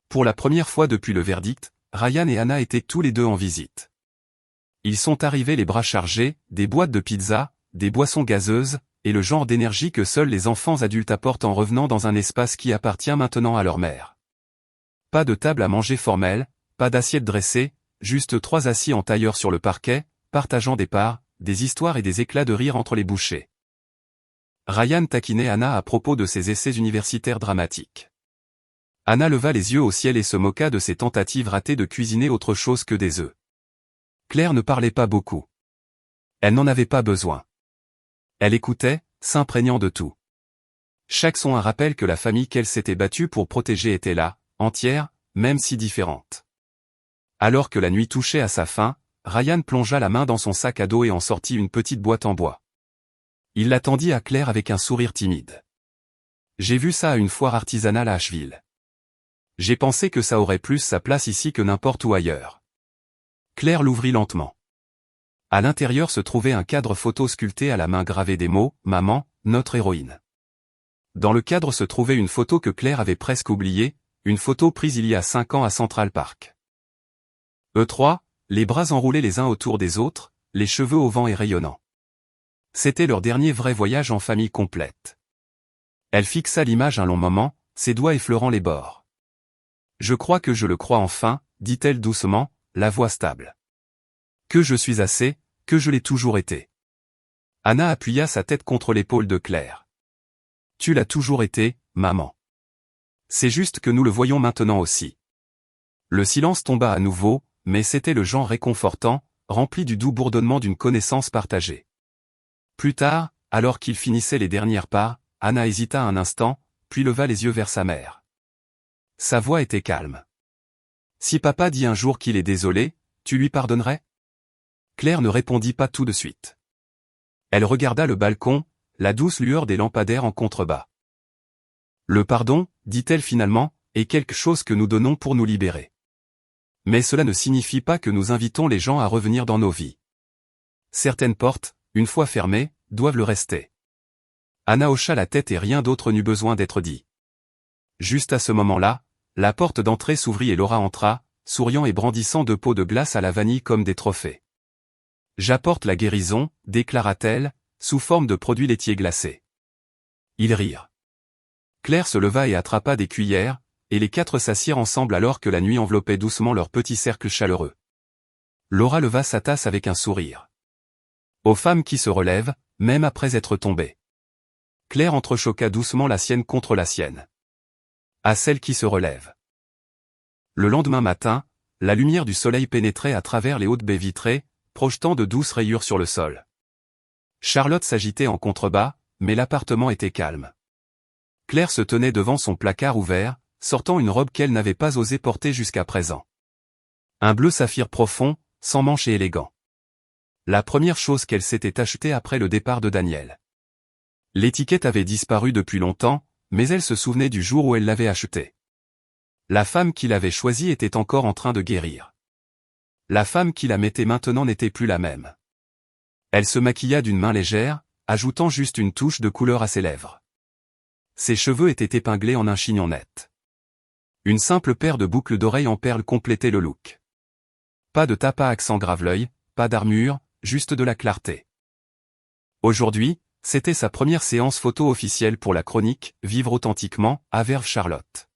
Pour la première fois depuis le verdict, Ryan et Hannah étaient tous les deux en visite. Ils sont arrivés les bras chargés, des boîtes de pizza, des boissons gazeuses, et le genre d'énergie que seuls les enfants adultes apportent en revenant dans un espace qui appartient maintenant à leur mère. Pas de table à manger formelle, pas d'assiette dressée, juste trois assis en tailleur sur le parquet, partageant des parts, des histoires et des éclats de rire entre les bouchées. Ryan taquinait Hannah à propos de ses essais universitaires dramatiques. Hannah leva les yeux au ciel et se moqua de ses tentatives ratées de cuisiner autre chose que des œufs. Claire ne parlait pas beaucoup. Elle n'en avait pas besoin. Elle écoutait, s'imprégnant de tout. Chaque son un rappel que la famille qu'elle s'était battue pour protéger était là, entière, même si différente. Alors que la nuit touchait à sa fin, Ryan plongea la main dans son sac à dos et en sortit une petite boîte en bois. Il la tendit à Claire avec un sourire timide. « J'ai vu ça à une foire artisanale à Asheville. J'ai pensé que ça aurait plus sa place ici que n'importe où ailleurs. » Claire l'ouvrit lentement. À l'intérieur se trouvait un cadre photo sculpté à la main gravé des mots « Maman, notre héroïne ». Dans le cadre se trouvait une photo que Claire avait presque oubliée, une photo prise il y a 5 ans à Central Park. Eux trois, les bras enroulés les uns autour des autres, les cheveux au vent et rayonnants. C'était leur dernier vrai voyage en famille complète. Elle fixa l'image un long moment, ses doigts effleurant les bords. « Je crois que je le crois enfin, dit-elle doucement, la voix stable. Que je suis assez, que je l'ai toujours été. » Hannah appuya sa tête contre l'épaule de Claire. « Tu l'as toujours été, maman. C'est juste que nous le voyons maintenant aussi. » Le silence tomba à nouveau, mais c'était le genre réconfortant, rempli du doux bourdonnement d'une connaissance partagée. Plus tard, alors qu'il finissait les dernières parts, Hannah hésita un instant, puis leva les yeux vers sa mère. Sa voix était calme. « Si papa dit un jour qu'il est désolé, tu lui pardonnerais ?» Claire ne répondit pas tout de suite. Elle regarda le balcon, la douce lueur des lampadaires en contrebas. Le pardon, dit-elle finalement, est quelque chose que nous donnons pour nous libérer. Mais cela ne signifie pas que nous invitons les gens à revenir dans nos vies. Certaines portes, une fois fermées, doivent le rester. Anna hocha la tête et rien d'autre n'eut besoin d'être dit. Juste à ce moment-là, la porte d'entrée s'ouvrit et Laura entra, souriant et brandissant 2 pots de glace à la vanille comme des trophées. « J'apporte la guérison », déclara-t-elle, sous forme de produits laitiers glacés. Ils rirent. Claire se leva et attrapa des cuillères, et les 4 s'assirent ensemble alors que la nuit enveloppait doucement leur petit cercle chaleureux. Laura leva sa tasse avec un sourire. Aux femmes qui se relèvent, même après être tombées. Claire entrechoqua doucement la sienne contre la sienne. À celles qui se relèvent. Le lendemain matin, la lumière du soleil pénétrait à travers les hautes baies vitrées, projetant de douces rayures sur le sol. Charlotte s'agitait en contrebas, mais l'appartement était calme. Claire se tenait devant son placard ouvert, sortant une robe qu'elle n'avait pas osé porter jusqu'à présent. Un bleu saphir profond, sans manches et élégant. La première chose qu'elle s'était achetée après le départ de Daniel. L'étiquette avait disparu depuis longtemps, mais elle se souvenait du jour où elle l'avait achetée. La femme qui l'avait choisie était encore en train de guérir. La femme qui la mettait maintenant n'était plus la même. Elle se maquilla d'une main légère, ajoutant juste une touche de couleur à ses lèvres. Ses cheveux étaient épinglés en un chignon net. Une simple paire de boucles d'oreilles en perles complétait le look. Pas de tapas à accent grave-l'œil, pas d'armure, juste de la clarté. Aujourd'hui, c'était sa première séance photo officielle pour la chronique « Vivre authentiquement » à Verve Charlotte.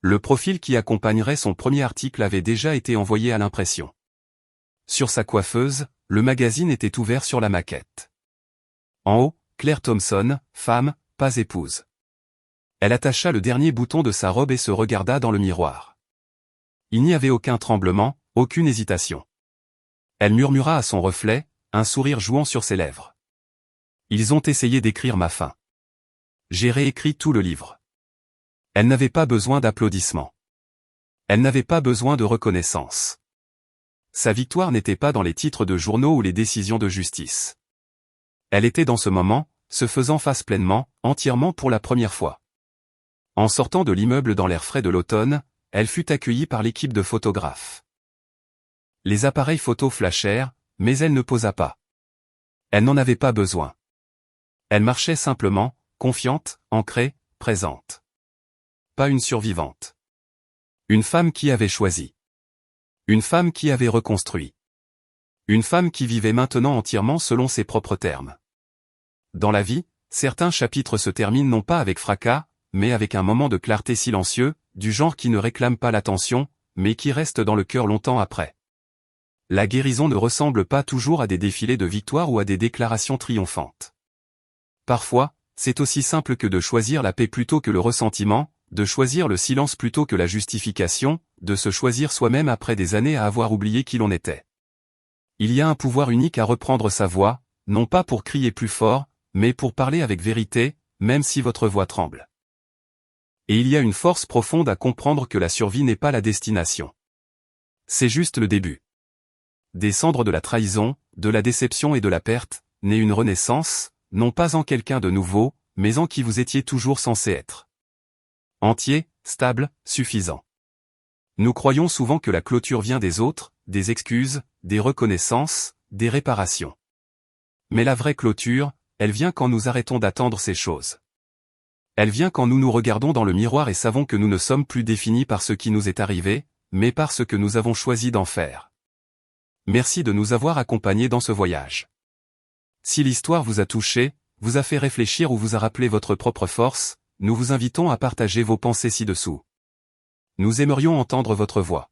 Le profil qui accompagnerait son premier article avait déjà été envoyé à l'impression. Sur sa coiffeuse, le magazine était ouvert sur la maquette. En haut, Claire Thompson, femme, pas épouse. Elle attacha le dernier bouton de sa robe et se regarda dans le miroir. Il n'y avait aucun tremblement, aucune hésitation. Elle murmura à son reflet, un sourire jouant sur ses lèvres. Ils ont essayé d'écrire ma fin. J'ai réécrit tout le livre. Elle n'avait pas besoin d'applaudissements. Elle n'avait pas besoin de reconnaissance. Sa victoire n'était pas dans les titres de journaux ou les décisions de justice. Elle était dans ce moment, se faisant face pleinement, entièrement pour la première fois. En sortant de l'immeuble dans l'air frais de l'automne, elle fut accueillie par l'équipe de photographes. Les appareils photo flashèrent, mais elle ne posa pas. Elle n'en avait pas besoin. Elle marchait simplement, confiante, ancrée, présente. Pas une survivante. Une femme qui avait choisi. Une femme qui avait reconstruit. Une femme qui vivait maintenant entièrement selon ses propres termes. Dans la vie, certains chapitres se terminent non pas avec fracas, mais avec un moment de clarté silencieux, du genre qui ne réclame pas l'attention, mais qui reste dans le cœur longtemps après. La guérison ne ressemble pas toujours à des défilés de victoire ou à des déclarations triomphantes. Parfois, c'est aussi simple que de choisir la paix plutôt que le ressentiment, de choisir le silence plutôt que la justification, de se choisir soi-même après des années à avoir oublié qui l'on était. Il y a un pouvoir unique à reprendre sa voix, non pas pour crier plus fort, mais pour parler avec vérité, même si votre voix tremble. Et il y a une force profonde à comprendre que la survie n'est pas la destination. C'est juste le début. Des cendres de la trahison, de la déception et de la perte, naît une renaissance, non pas en quelqu'un de nouveau, mais en qui vous étiez toujours censé être. Entier, stable, suffisant. Nous croyons souvent que la clôture vient des autres, des excuses, des reconnaissances, des réparations. Mais la vraie clôture, elle vient quand nous arrêtons d'attendre ces choses. Elle vient quand nous nous regardons dans le miroir et savons que nous ne sommes plus définis par ce qui nous est arrivé, mais par ce que nous avons choisi d'en faire. Merci de nous avoir accompagnés dans ce voyage. Si l'histoire vous a touché, vous a fait réfléchir ou vous a rappelé votre propre force, nous vous invitons à partager vos pensées ci-dessous. Nous aimerions entendre votre voix.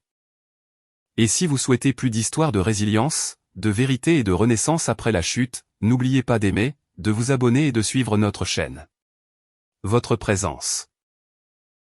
Et si vous souhaitez plus d'histoires de résilience, de vérité et de renaissance après la chute, n'oubliez pas d'aimer, de vous abonner et de suivre notre chaîne. Votre présence.